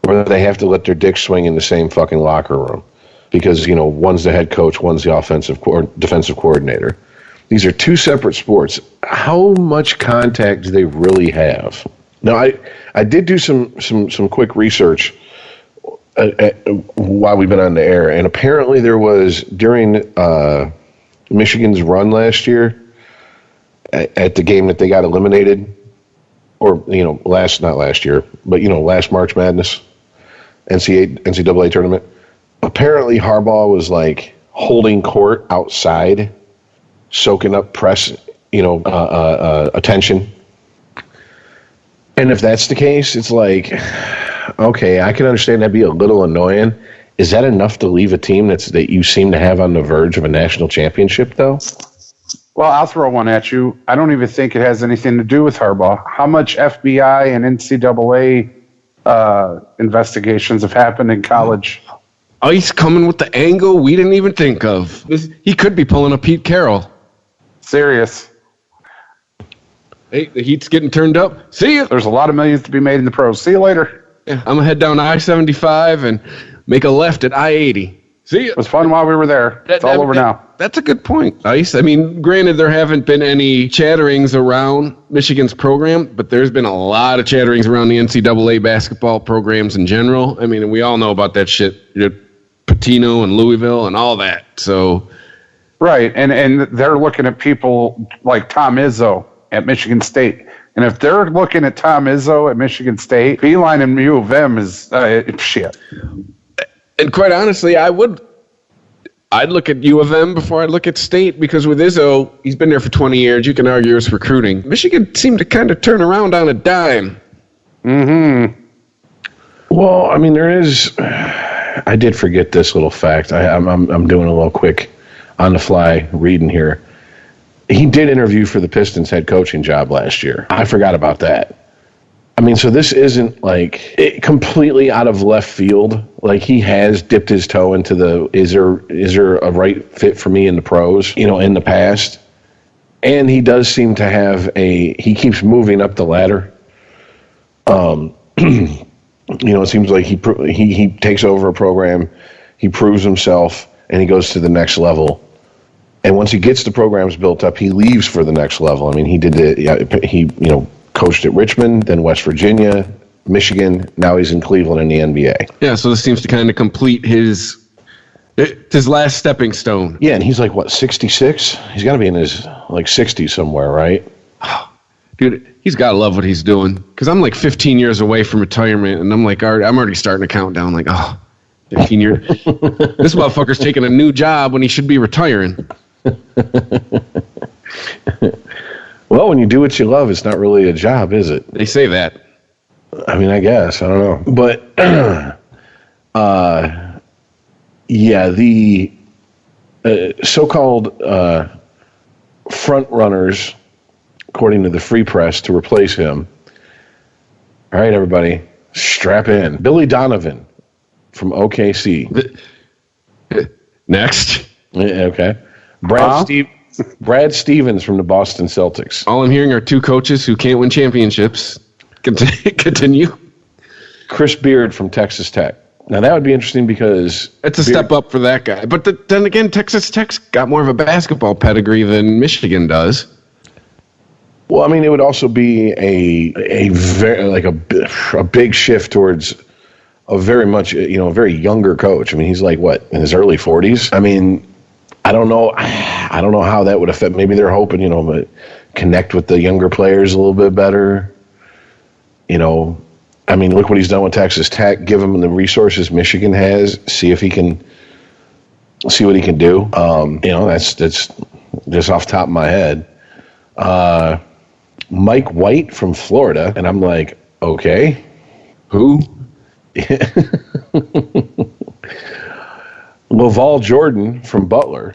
where they have to let their dick swing in the same fucking locker room because, you know, one's the head coach, one's the defensive coordinator. These are two separate sports. How much contact do they really have? Now, I did do some quick research while we've been on the air, and apparently there was during Michigan's run last year at the game that they got eliminated, or last March Madness NCAA tournament. Apparently Harbaugh was like holding court outside, soaking up press, attention. And if that's the case, it's like, okay, I can understand that'd be a little annoying. Is that enough to leave a team that you seem to have on the verge of a national championship, though? Well, I'll throw one at you. I don't even think it has anything to do with Harbaugh. How much FBI and NCAA investigations have happened in college? Ice coming with the angle we didn't even think of. He could be pulling a Pete Carroll. Serious. Hey, the heat's getting turned up. See ya. There's a lot of millions to be made in the pros. See you later. Yeah, I'm going to head down I-75 and make a left at I-80. See, it was fun while we were there. It's all over now. That's a good point, Ice. I mean, granted, there haven't been any chatterings around Michigan's program, but there's been a lot of chatterings around the NCAA basketball programs in general. I mean, we all know about that shit, Pitino and Louisville and all that. So, right, and they're looking at people like Tom Izzo at Michigan State. And if they're looking at Tom Izzo at Michigan State, Beeline and U of M is shit. And quite honestly, I'd look at U of M before I'd look at State, because with Izzo, he's been there for 20 years. You can argue it's recruiting. Michigan seemed to kind of turn around on a dime. Mm-hmm. Well, I mean, there is. I did forget this little fact. I'm doing a little quick on the fly reading here. He did interview for the Pistons head coaching job last year. I forgot about that. I mean, so this isn't like completely out of left field. Like, he has dipped his toe into the is there a right fit for me in the pros, in the past. And he does seem to have he keeps moving up the ladder. It seems like he takes over a program, he proves himself, and he goes to the next level. And once he gets the programs built up, he leaves for the next level. I mean, he coached at Richmond, then West Virginia, Michigan. Now he's in Cleveland in the NBA. Yeah, so this seems to kind of complete his last stepping stone. Yeah, and he's like, what, 66? He's got to be in his, 60s somewhere, right? Dude, he's got to love what he's doing. Because I'm 15 years away from retirement, and I'm already starting to count down, 15 years. This motherfucker's taking a new job when he should be retiring. Well, when you do what you love, it's not really a job, is it? They say that. I mean, I guess. I don't know. But, the so-called front runners, according to the Free Press, to replace him. All right, everybody, strap in. Billy Donovan from OKC. Next. Yeah, okay. Brad Stevens from the Boston Celtics. All I'm hearing are two coaches who can't win championships. Continue. Chris Beard from Texas Tech. Now, that would be interesting because it's a step up for that guy. But then again, Texas Tech's got more of a basketball pedigree than Michigan does. Well, I mean, it would also be a very a big shift towards a very much very younger coach. I mean, he's in his early 40s. I mean, I don't know how that would affect. Maybe they're hoping to connect with the younger players a little bit better. I mean, look what he's done with Texas Tech. Give him the resources Michigan has. See what he can do. That's just off the top of my head. Mike White from Florida, and I'm like, okay, who? LaVall Jordan from Butler.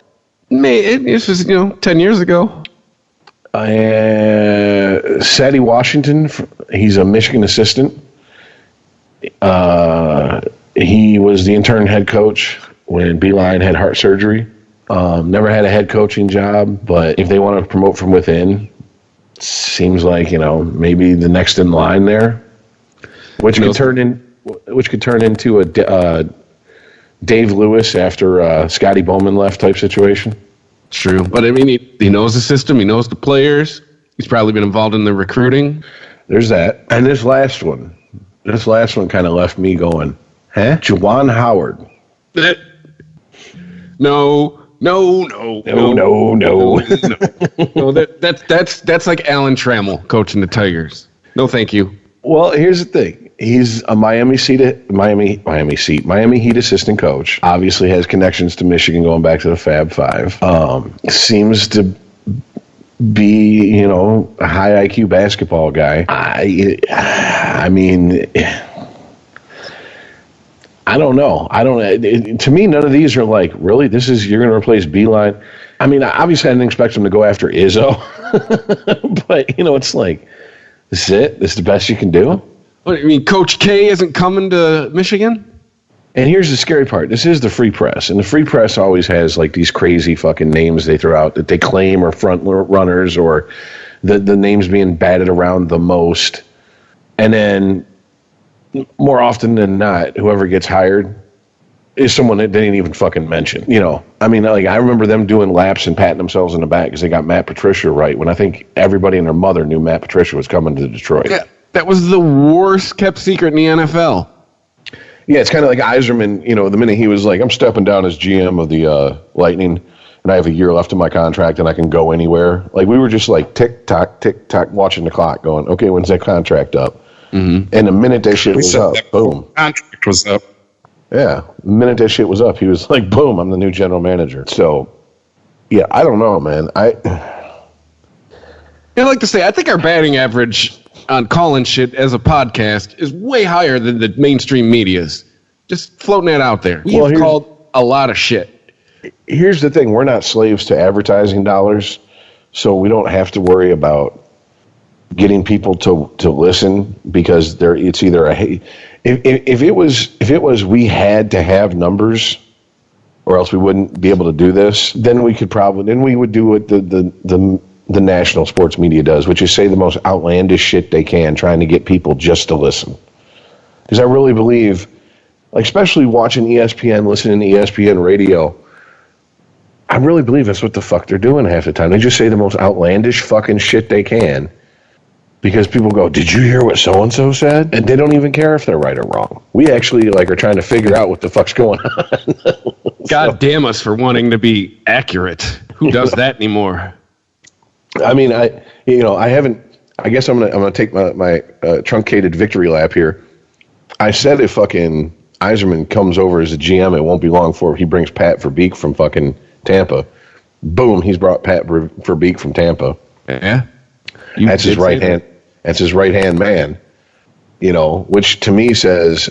This was 10 years ago. Sadie Washington, he's a Michigan assistant. He was the intern head coach when Beeline had heart surgery. Never had a head coaching job, but if they want to promote from within, seems like maybe the next in line there, which could turn into a Dave Lewis after Scotty Bowman left type situation. True, but I mean, he knows the system, he knows the players. He's probably been involved in the recruiting. There's that, and this last one kind of left me going, huh? Juwan Howard. No. No, that's like Alan Trammell coaching the Tigers. No, thank you. Well, here's the thing. He's a Miami Heat assistant coach. Obviously has connections to Michigan going back to the Fab Five. Seems to be, a high IQ basketball guy. I mean, I don't know. To me, none of these are really, you're going to replace Beeline. I mean, obviously I didn't expect him to go after Izzo, but it's this is it? This is the best you can do? What, you mean Coach K isn't coming to Michigan? And here's the scary part. This is the Free Press, and the Free Press always has these crazy fucking names they throw out that they claim are front runners or the names being batted around the most. And then more often than not, whoever gets hired is someone that they didn't even fucking mention. You know, I mean, like, I remember them doing laps and patting themselves in the back because they got Matt Patricia right, when I think everybody and their mother knew Matt Patricia was coming to Detroit. Yeah, that was the worst kept secret in the NFL. Yeah, it's kind of like Yzerman, you know, the minute he was like, I'm stepping down as GM of the Lightning, and I have a year left in my contract, and I can go anywhere. Like, we were just like tick-tock, watching the clock going, okay, when's that contract up? Mm-hmm. And the minute that shit was up, boom. Contract was up. Yeah, the minute that shit was up, he was like, boom, I'm the new general manager. So, yeah, I don't know, man. I'd like to say, I think our batting average on calling shit as a podcast is way higher than the mainstream media's. Just floating that out there. We have called a lot of shit. Here's the thing. We're not slaves to advertising dollars, so we don't have to worry about getting people to listen because it's either if it was we had to have numbers or else we wouldn't be able to do this, then we would do what the national sports media does, which is say the most outlandish shit they can, trying to get people just to listen. Because I really believe, like, especially watching ESPN, listening to ESPN radio, I really believe that's what the fuck they're doing half the time. They just say the most outlandish fucking shit they can because people go, did you hear what so-and-so said? And they don't even care if they're right or wrong. We actually, like, are trying to figure out what the fuck's going on. God damn us for wanting to be accurate. Who does that anymore? I mean, I guess I'm gonna take my truncated victory lap here. I said if fucking Yzerman comes over as a GM, it won't be long before he brings Pat Verbeek from fucking Tampa. Boom, he's brought Pat Verbeek from Tampa. Yeah, that's his right hand. That's his right hand man. You know, which to me says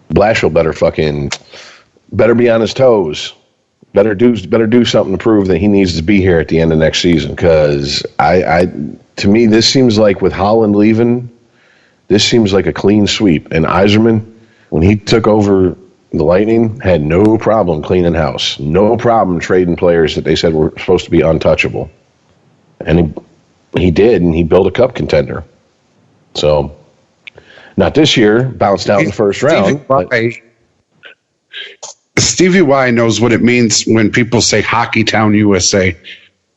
Blashill better be on his toes. Better do something to prove that he needs to be here at the end of next season. Because to me, this seems like with Holland leaving, this seems like a clean sweep. And Yzerman, when he took over the Lightning, had no problem cleaning house, no problem trading players that they said were supposed to be untouchable, and he did, and he built a cup contender. So, not this year, bounced out in the first round. Stevie Y knows what it means when people say Hockey Town, USA.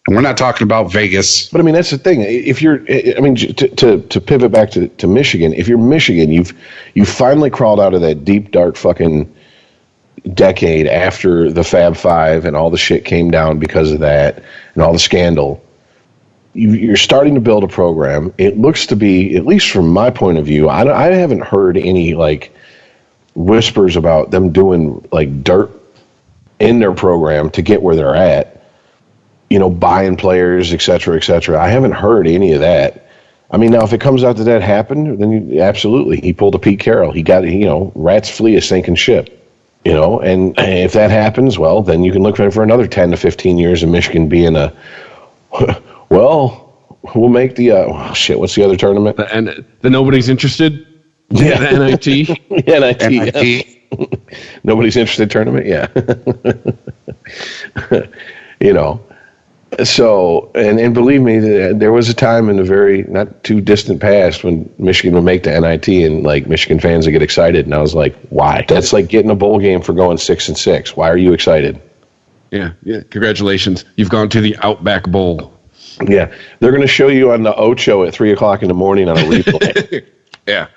And we're not talking about Vegas. But I mean, that's the thing. If you're, I mean, to pivot back to Michigan, if you're Michigan, you've finally crawled out of that deep, dark fucking decade after the Fab Five and all the shit came down because of that and all the scandal. You're starting to build a program. It looks to be, at least from my point of view, I haven't heard any like whispers about them doing like dirt in their program to get where they're at, you know, buying players, et cetera, et cetera. I haven't heard any of that. I mean, now if it comes out that happened, then absolutely, he pulled a Pete Carroll. He got, you know, rats flee a sinking ship, you know, and if that happens, well, then you can look for another 10 to 15 years of Michigan being a, well, we'll make the, what's the other tournament? And the nobody's interested? Yeah, the NIT. NIT. Nobody's interested tournament. Yeah. You know, so, and believe me, there was a time in the very not too distant past when Michigan would make the NIT and like Michigan fans would get excited. And I was like, why? That's like getting a bowl game for going 6-6. Why are you excited? Yeah. Congratulations. You've gone to the Outback Bowl. Yeah. They're going to show you on the Ocho at 3:00 in the morning on a replay. Yeah.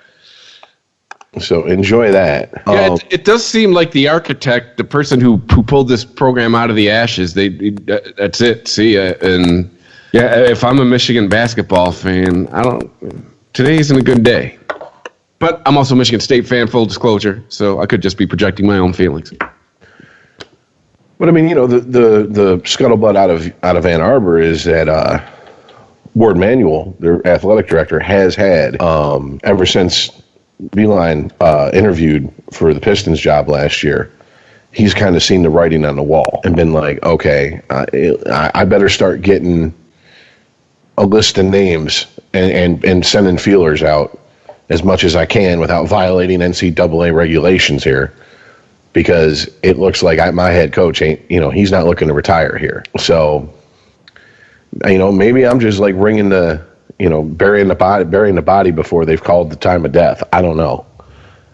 So enjoy that. Yeah, it does seem like the architect, the person who pulled this program out of the ashes, that's it. See ya. And yeah, if I'm a Michigan basketball fan, today isn't a good day. But I'm also a Michigan State fan, full disclosure, so I could just be projecting my own feelings. But I mean, you know, the scuttlebutt out of Ann Arbor is that Ward Manuel, their athletic director, has had ever since Beeline interviewed for the Pistons job last year, he's kind of seen the writing on the wall and been like, okay, I better start getting a list of names and sending feelers out as much as I can without violating NCAA regulations here, because it looks like my head coach ain't, you know, he's not looking to retire here. So, you know, maybe I'm just like burying the body before they've called the time of death. I don't know.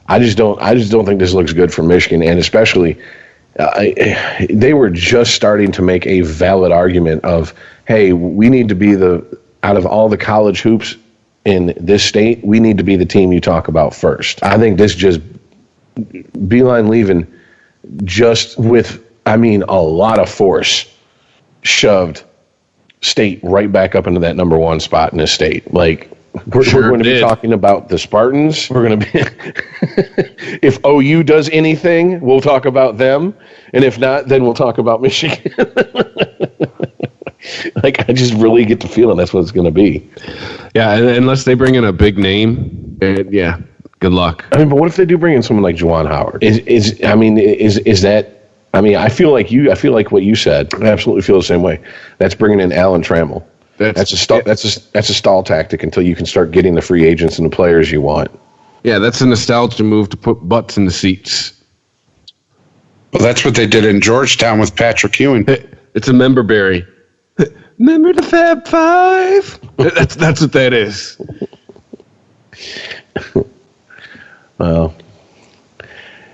I just don't think this looks good for Michigan, and especially they were just starting to make a valid argument of, hey, we need to be out of all the college hoops in this state, we need to be the team you talk about first. I think this just Beilein leaving just with, a lot of force shoved state right back up into that number one spot in this state. Like, we're going to be talking about the Spartans. We're going to be, if OU does anything, we'll talk about them. And if not, then we'll talk about Michigan. Like, I just really get the feeling that's what it's going to be. Yeah, unless they bring in a big name, good luck. But what if they do bring in someone like Juwan Howard? Is that? I feel like what you said. I absolutely feel the same way. That's bringing in Alan Trammell. That's a stall tactic until you can start getting the free agents and the players you want. Yeah, that's a nostalgia move to put butts in the seats. Well, that's what they did in Georgetown with Patrick Ewing. It's a member berry. Remember the Fab Five? That's what that is. Well,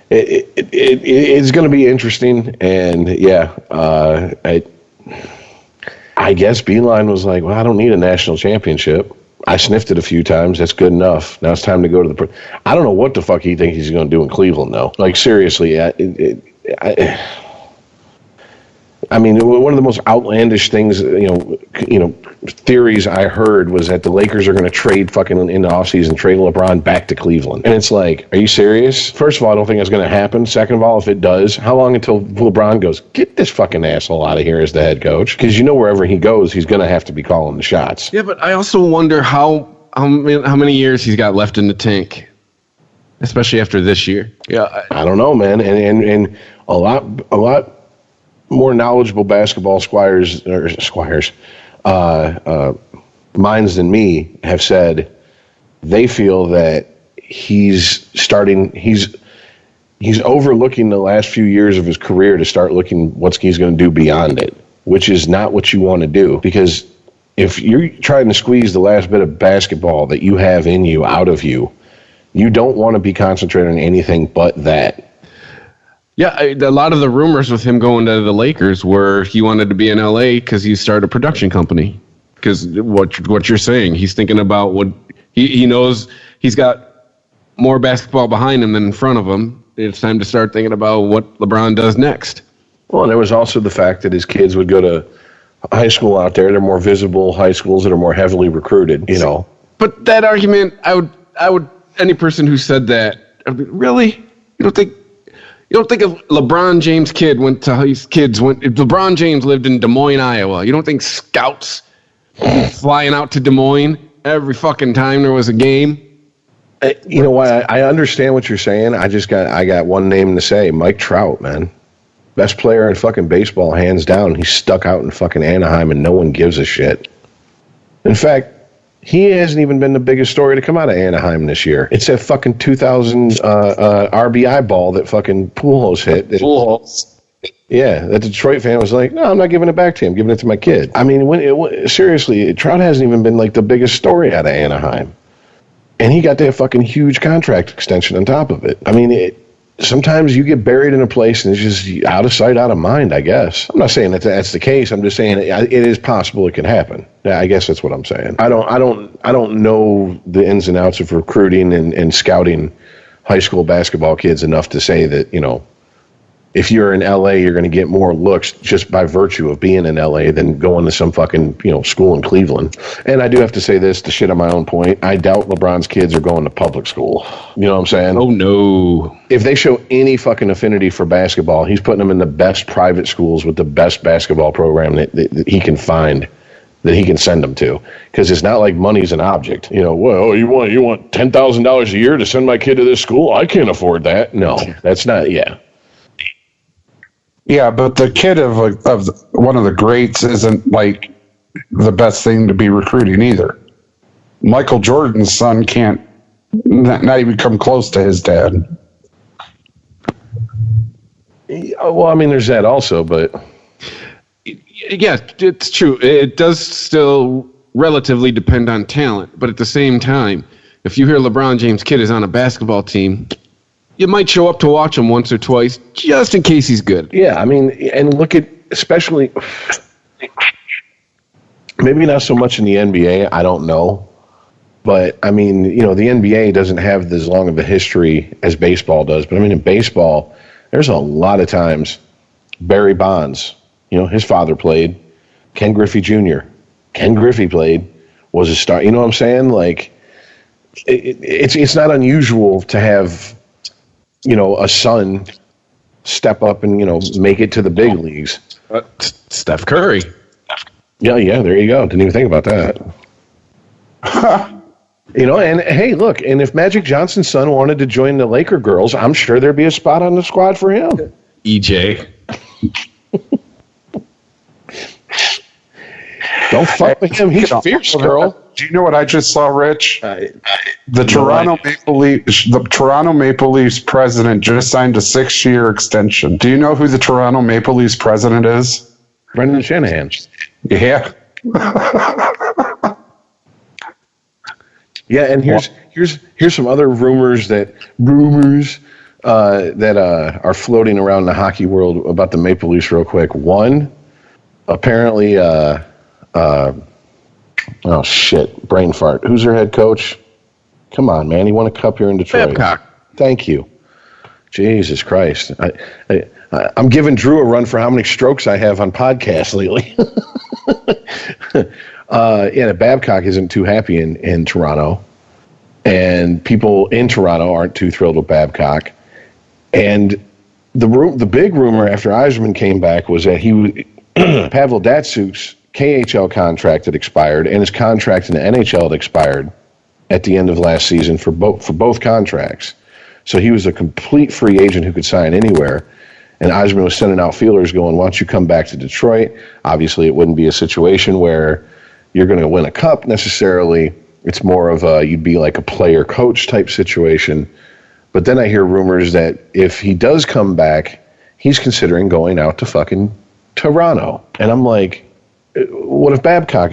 it's going to be interesting, and I guess Beilein was like, well, I don't need a national championship. I sniffed it a few times. That's good enough. Now it's time to go to the. I don't know what the fuck he thinks he's going to do in Cleveland, though. Like, seriously, one of the most outlandish things, theories I heard was that the Lakers are going to trade fucking in the offseason, trade LeBron back to Cleveland. And it's like, are you serious? First of all, I don't think that's going to happen. Second of all, if it does, how long until LeBron goes, get this fucking asshole out of here as the head coach? Because wherever he goes, he's going to have to be calling the shots. Yeah, but I also wonder how many years he's got left in the tank, especially after this year. Yeah, I don't know, man. And a lot more knowledgeable basketball minds than me have said they feel that he's overlooking the last few years of his career to start looking what he's going to do beyond it, which is not what you want to do. Because if you're trying to squeeze the last bit of basketball that you have in you out of you, you don't want to be concentrated on anything but that. Yeah, a lot of the rumors with him going to the Lakers were he wanted to be in LA because he started a production company. Because what you're saying, he's thinking about what he knows he's got more basketball behind him than in front of him. It's time to start thinking about what LeBron does next. Well, and there was also the fact that his kids would go to high school out there. They're more visible high schools that are more heavily recruited, But that argument, I would any person who said that, really? You don't think if LeBron James' kid if LeBron James lived in Des Moines, Iowa, you don't think scouts flying out to Des Moines every fucking time there was a game? You know what? I understand what you're saying. I got one name to say: Mike Trout, man, best player in fucking baseball, hands down. He's stuck out in fucking Anaheim, and no one gives a shit. In fact, he hasn't even been the biggest story to come out of Anaheim this year. It's that fucking 2000 RBI ball that fucking Pujols hit. Pujols. Yeah, that Detroit fan was like, no, I'm not giving it back to him. I'm giving it to my kid. Seriously, Trout hasn't even been like the biggest story out of Anaheim. And he got that fucking huge contract extension on top of it. Sometimes you get buried in a place and it's just out of sight, out of mind, I guess. I'm not saying that that's the case. I'm just saying it is possible it can happen. Yeah, I guess that's what I'm saying. I don't know the ins and outs of recruiting and scouting high school basketball kids enough to say that, if you're in LA, you're going to get more looks just by virtue of being in LA than going to some fucking, school in Cleveland. And I do have to say this to shit on my own point. I doubt LeBron's kids are going to public school. You know what I'm saying? Oh, no. If they show any fucking affinity for basketball, he's putting them in the best private schools with the best basketball program that he can find, that he can send them to. Because it's not like money's an object. You want $10,000 a year to send my kid to this school? I can't afford that. No, that's not, yeah. Yeah, but the kid of one of the greats isn't like the best thing to be recruiting either. Michael Jordan's son can't not even come close to his dad. Well, there's that also, but yeah, it's true. It does still relatively depend on talent, but at the same time, if you hear LeBron James' kid is on a basketball team, you might show up to watch him once or twice, just in case he's good. Yeah, I mean, and look at, especially, maybe not so much in the NBA, I don't know. But, I mean, the NBA doesn't have as long of a history as baseball does. But, I mean, in baseball, there's a lot of times. Barry Bonds, his father played. Ken Griffey Jr. Ken Griffey played, was a star. You know what I'm saying? Like, it's not unusual to have, a son step up and, make it to the big leagues. Steph Curry. Yeah, there you go. Didn't even think about that. And hey, look, and if Magic Johnson's son wanted to join the Laker girls, I'm sure there'd be a spot on the squad for him. EJ. Don't fuck with him. He's fierce, girl. Do you know what I just saw, Rich? The Toronto Maple Leafs president just signed a 6-year extension. Do you know who the Toronto Maple Leafs president is? Brendan Shanahan. Yeah. Yeah, and here's some other rumors that are floating around the hockey world about the Maple Leafs real quick. One, apparently, oh shit, brain fart. Who's their head coach? Come on, man, he won a cup here in Detroit. Babcock. Thank you. Jesus Christ. I'm giving Drew a run for how many strokes I have on podcasts lately. Babcock isn't too happy in Toronto, and people in Toronto aren't too thrilled with Babcock. And the big rumor after Yzerman came back was that Pavel Datsyuk's KHL contract had expired, and his contract in the NHL had expired at the end of last season for both contracts. So he was a complete free agent who could sign anywhere. And Yzerman was sending out feelers going, why don't you come back to Detroit? Obviously, it wouldn't be a situation where you're going to win a cup necessarily. It's more of you'd be like a player-coach type situation. But then I hear rumors that if he does come back, he's considering going out to fucking Toronto. And I'm like, what if Babcock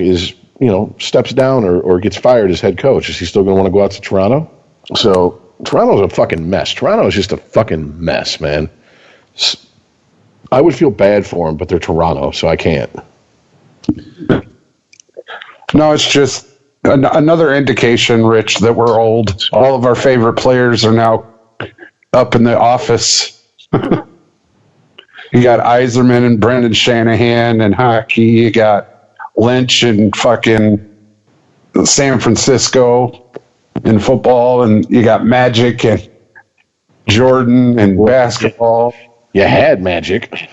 steps down or gets fired as head coach? Is he still going to want to go out to Toronto? So Toronto's a fucking mess. Toronto is just a fucking mess, man. I would feel bad for them, but they're Toronto, so I can't. No, it's just another indication, Rich, that we're old. All of our favorite players are now up in the office. You got Yzerman and Brendan Shanahan and hockey. You got Lynch and fucking San Francisco in football, and you got Magic and Jordan and basketball. You had Magic.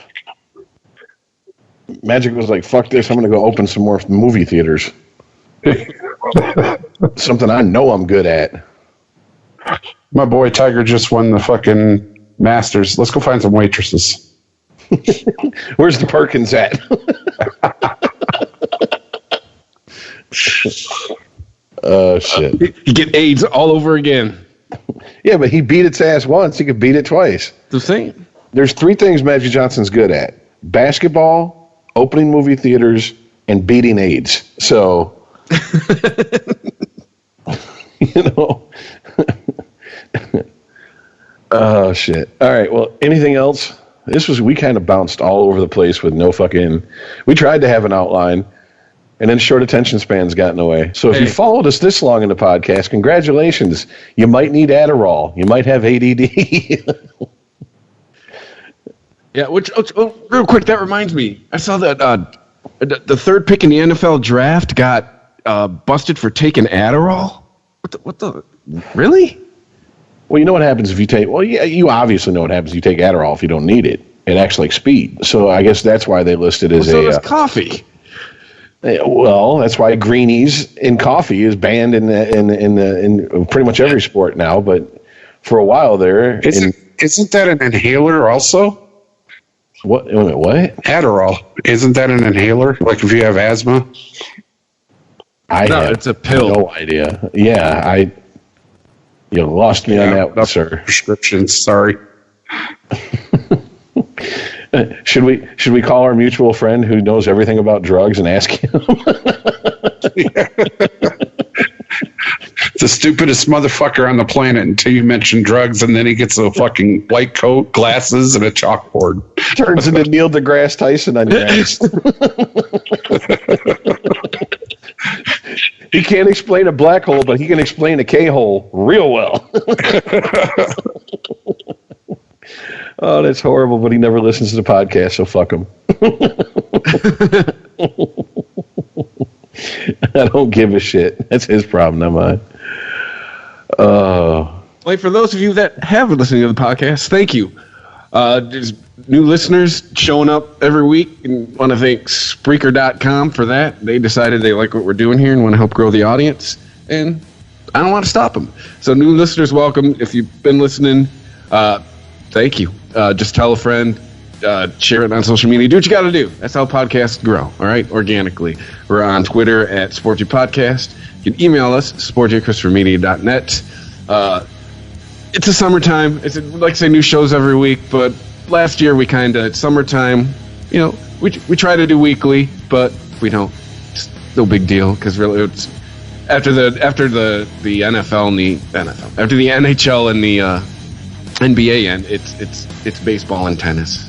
Magic was like, fuck this, I'm going to go open some more movie theaters. Something I know I'm good at. My boy Tiger just won the fucking Masters. Let's go find some waitresses. Where's the Perkins at? Oh, shit. You get AIDS all over again. Yeah, but he beat its ass once. He could beat it twice. The same. There's 3 things Magic Johnson's good at: basketball, opening movie theaters, and beating AIDS. So, Oh, shit. All right, well, anything else? We kind of bounced all over the place with no fucking... We tried to have an outline, and then short attention spans got in the way. So if you followed us this long in the podcast, congratulations. You might need Adderall. You might have ADD. Yeah, real quick, that reminds me. I saw that the third pick in the NFL draft got busted for taking Adderall. What the? Really? Well, you know what happens if you take... Well, yeah, you obviously know what happens if you take Adderall if you don't need it. It acts like speed. So I guess that's why they listed as so does coffee. Well, that's why greenies in coffee is banned in pretty much every sport now. But for a while there... Isn't that an inhaler also? What? Adderall. Isn't that an inhaler? Like if you have asthma? It's a pill. No idea. Yeah, you lost me on that one, sir. Prescriptions, sorry. Should we call our mutual friend who knows everything about drugs and ask him? the stupidest motherfucker on the planet until you mention drugs, and then he gets a fucking white coat, glasses, and a chalkboard. Turns into Neil deGrasse Tyson on your ass. He can't explain a black hole, but he can explain a K-hole real well. Oh, that's horrible, but he never listens to the podcast, so fuck him. I don't give a shit. That's his problem, not mine. Like, for those of you that have been listening to the podcast, thank you. There's new listeners showing up every week, and want to thank Spreaker.com for that. They decided they like what we're doing here and want to help grow the audience, and I don't want to stop them. So new listeners, welcome. If you've been listening, thank you. Just tell a friend, share it on social media. Do what you got to do. That's how podcasts grow, all right, organically. We're on Twitter at SportJPodcast. You can email us, sportjchristophermedia.net. It's a summertime. It's like I say, new shows every week, but last year it's summertime. You know, we try to do weekly, but if we don't, it's no big deal, because really it's after the NFL and the NFL, after the NHL and the NBA end, it's baseball and tennis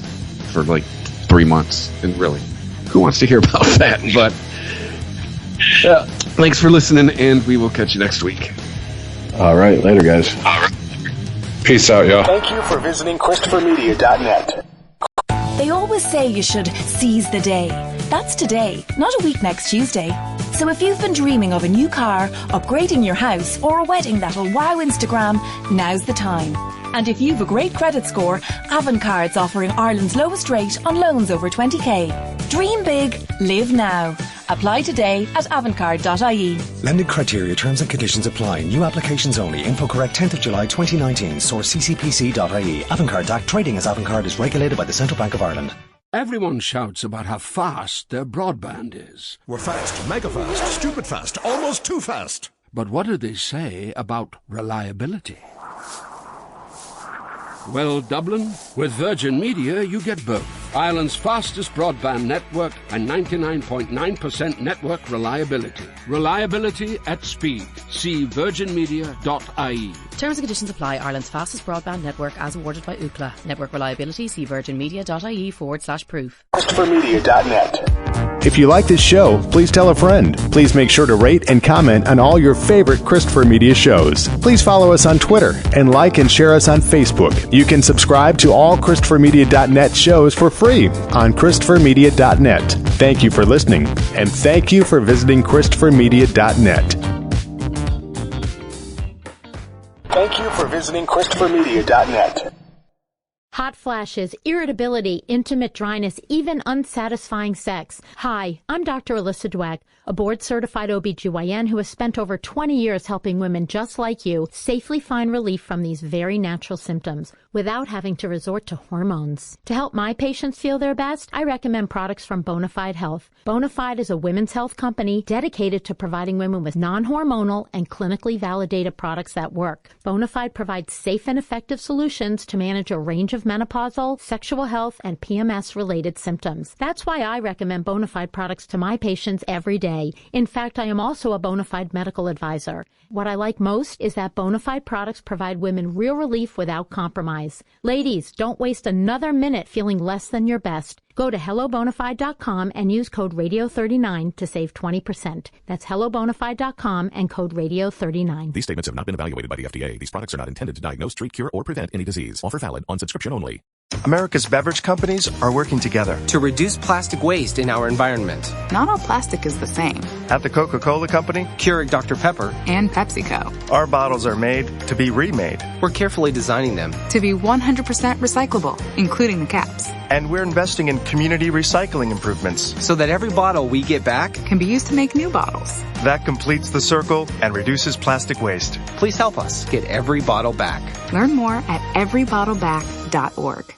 for like 3 months, and really, who wants to hear about that? But thanks for listening, and we will catch you next week. All right, later, guys. All right. Peace out, y'all. Thank you for visiting ChristopherMedia.net. They always say you should seize the day. That's today, not a week next Tuesday. So if you've been dreaming of a new car, upgrading your house, or a wedding that'll wow Instagram, now's the time. And if you've a great credit score, Avantcard's offering Ireland's lowest rate on loans over 20k. Dream big, live now. Apply today at avantcard.ie. Lending criteria, terms and conditions apply. New applications only. Info correct 10th of July 2019. Source ccpc.ie. Avantcard DAC. Trading as Avantcard is regulated by the Central Bank of Ireland. Everyone shouts about how fast their broadband is. We're fast, mega fast, stupid fast, almost too fast. But what do they say about reliability? Well, Dublin, with Virgin Media, you get both. Ireland's fastest broadband network and 99.9% network reliability. Reliability at speed. See virginmedia.ie. Terms and conditions apply. Ireland's fastest broadband network as awarded by Ookla. Network reliability. See virginmedia.ie/proof. ChristopherMedia.net. If you like this show, please tell a friend. Please make sure to rate and comment on all your favorite Christopher Media shows. Please follow us on Twitter and like and share us on Facebook. You can subscribe to all ChristopherMedia.net shows for free on ChristopherMedia.net. Thank you for listening, and thank you for visiting ChristopherMedia.net. Thank you for visiting ChristopherMedia.net. Hot flashes, irritability, intimate dryness, even unsatisfying sex. Hi, I'm Dr. Alyssa Dweck, a board-certified OBGYN who has spent over 20 years helping women just like you safely find relief from these very natural symptoms without having to resort to hormones. To help my patients feel their best, I recommend products from Bonafide Health. Bonafide is a women's health company dedicated to providing women with non-hormonal and clinically validated products that work. Bonafide provides safe and effective solutions to manage a range of menopausal, sexual health, and PMS-related symptoms. That's why I recommend Bonafide products to my patients every day. In fact, I am also a Bonafide medical advisor. What I like most is that Bonafide products provide women real relief without compromise. Ladies, don't waste another minute feeling less than your best. Go to hellobonafide.com and use code radio39 to save 20%. That's hellobonafide.com and code radio39. These statements have not been evaluated by the FDA. These products are not intended to diagnose, treat, cure, or prevent any disease. Offer valid on subscription only. America's beverage companies are working together to reduce plastic waste in our environment. Not all plastic is the same. At the Coca-Cola Company, Keurig Dr. Pepper, and PepsiCo, our bottles are made to be remade. We're carefully designing them to be 100% recyclable, including the caps. And we're investing in community recycling improvements so that every bottle we get back can be used to make new bottles. That completes the circle and reduces plastic waste. Please help us get every bottle back. Learn more at everybottleback.org.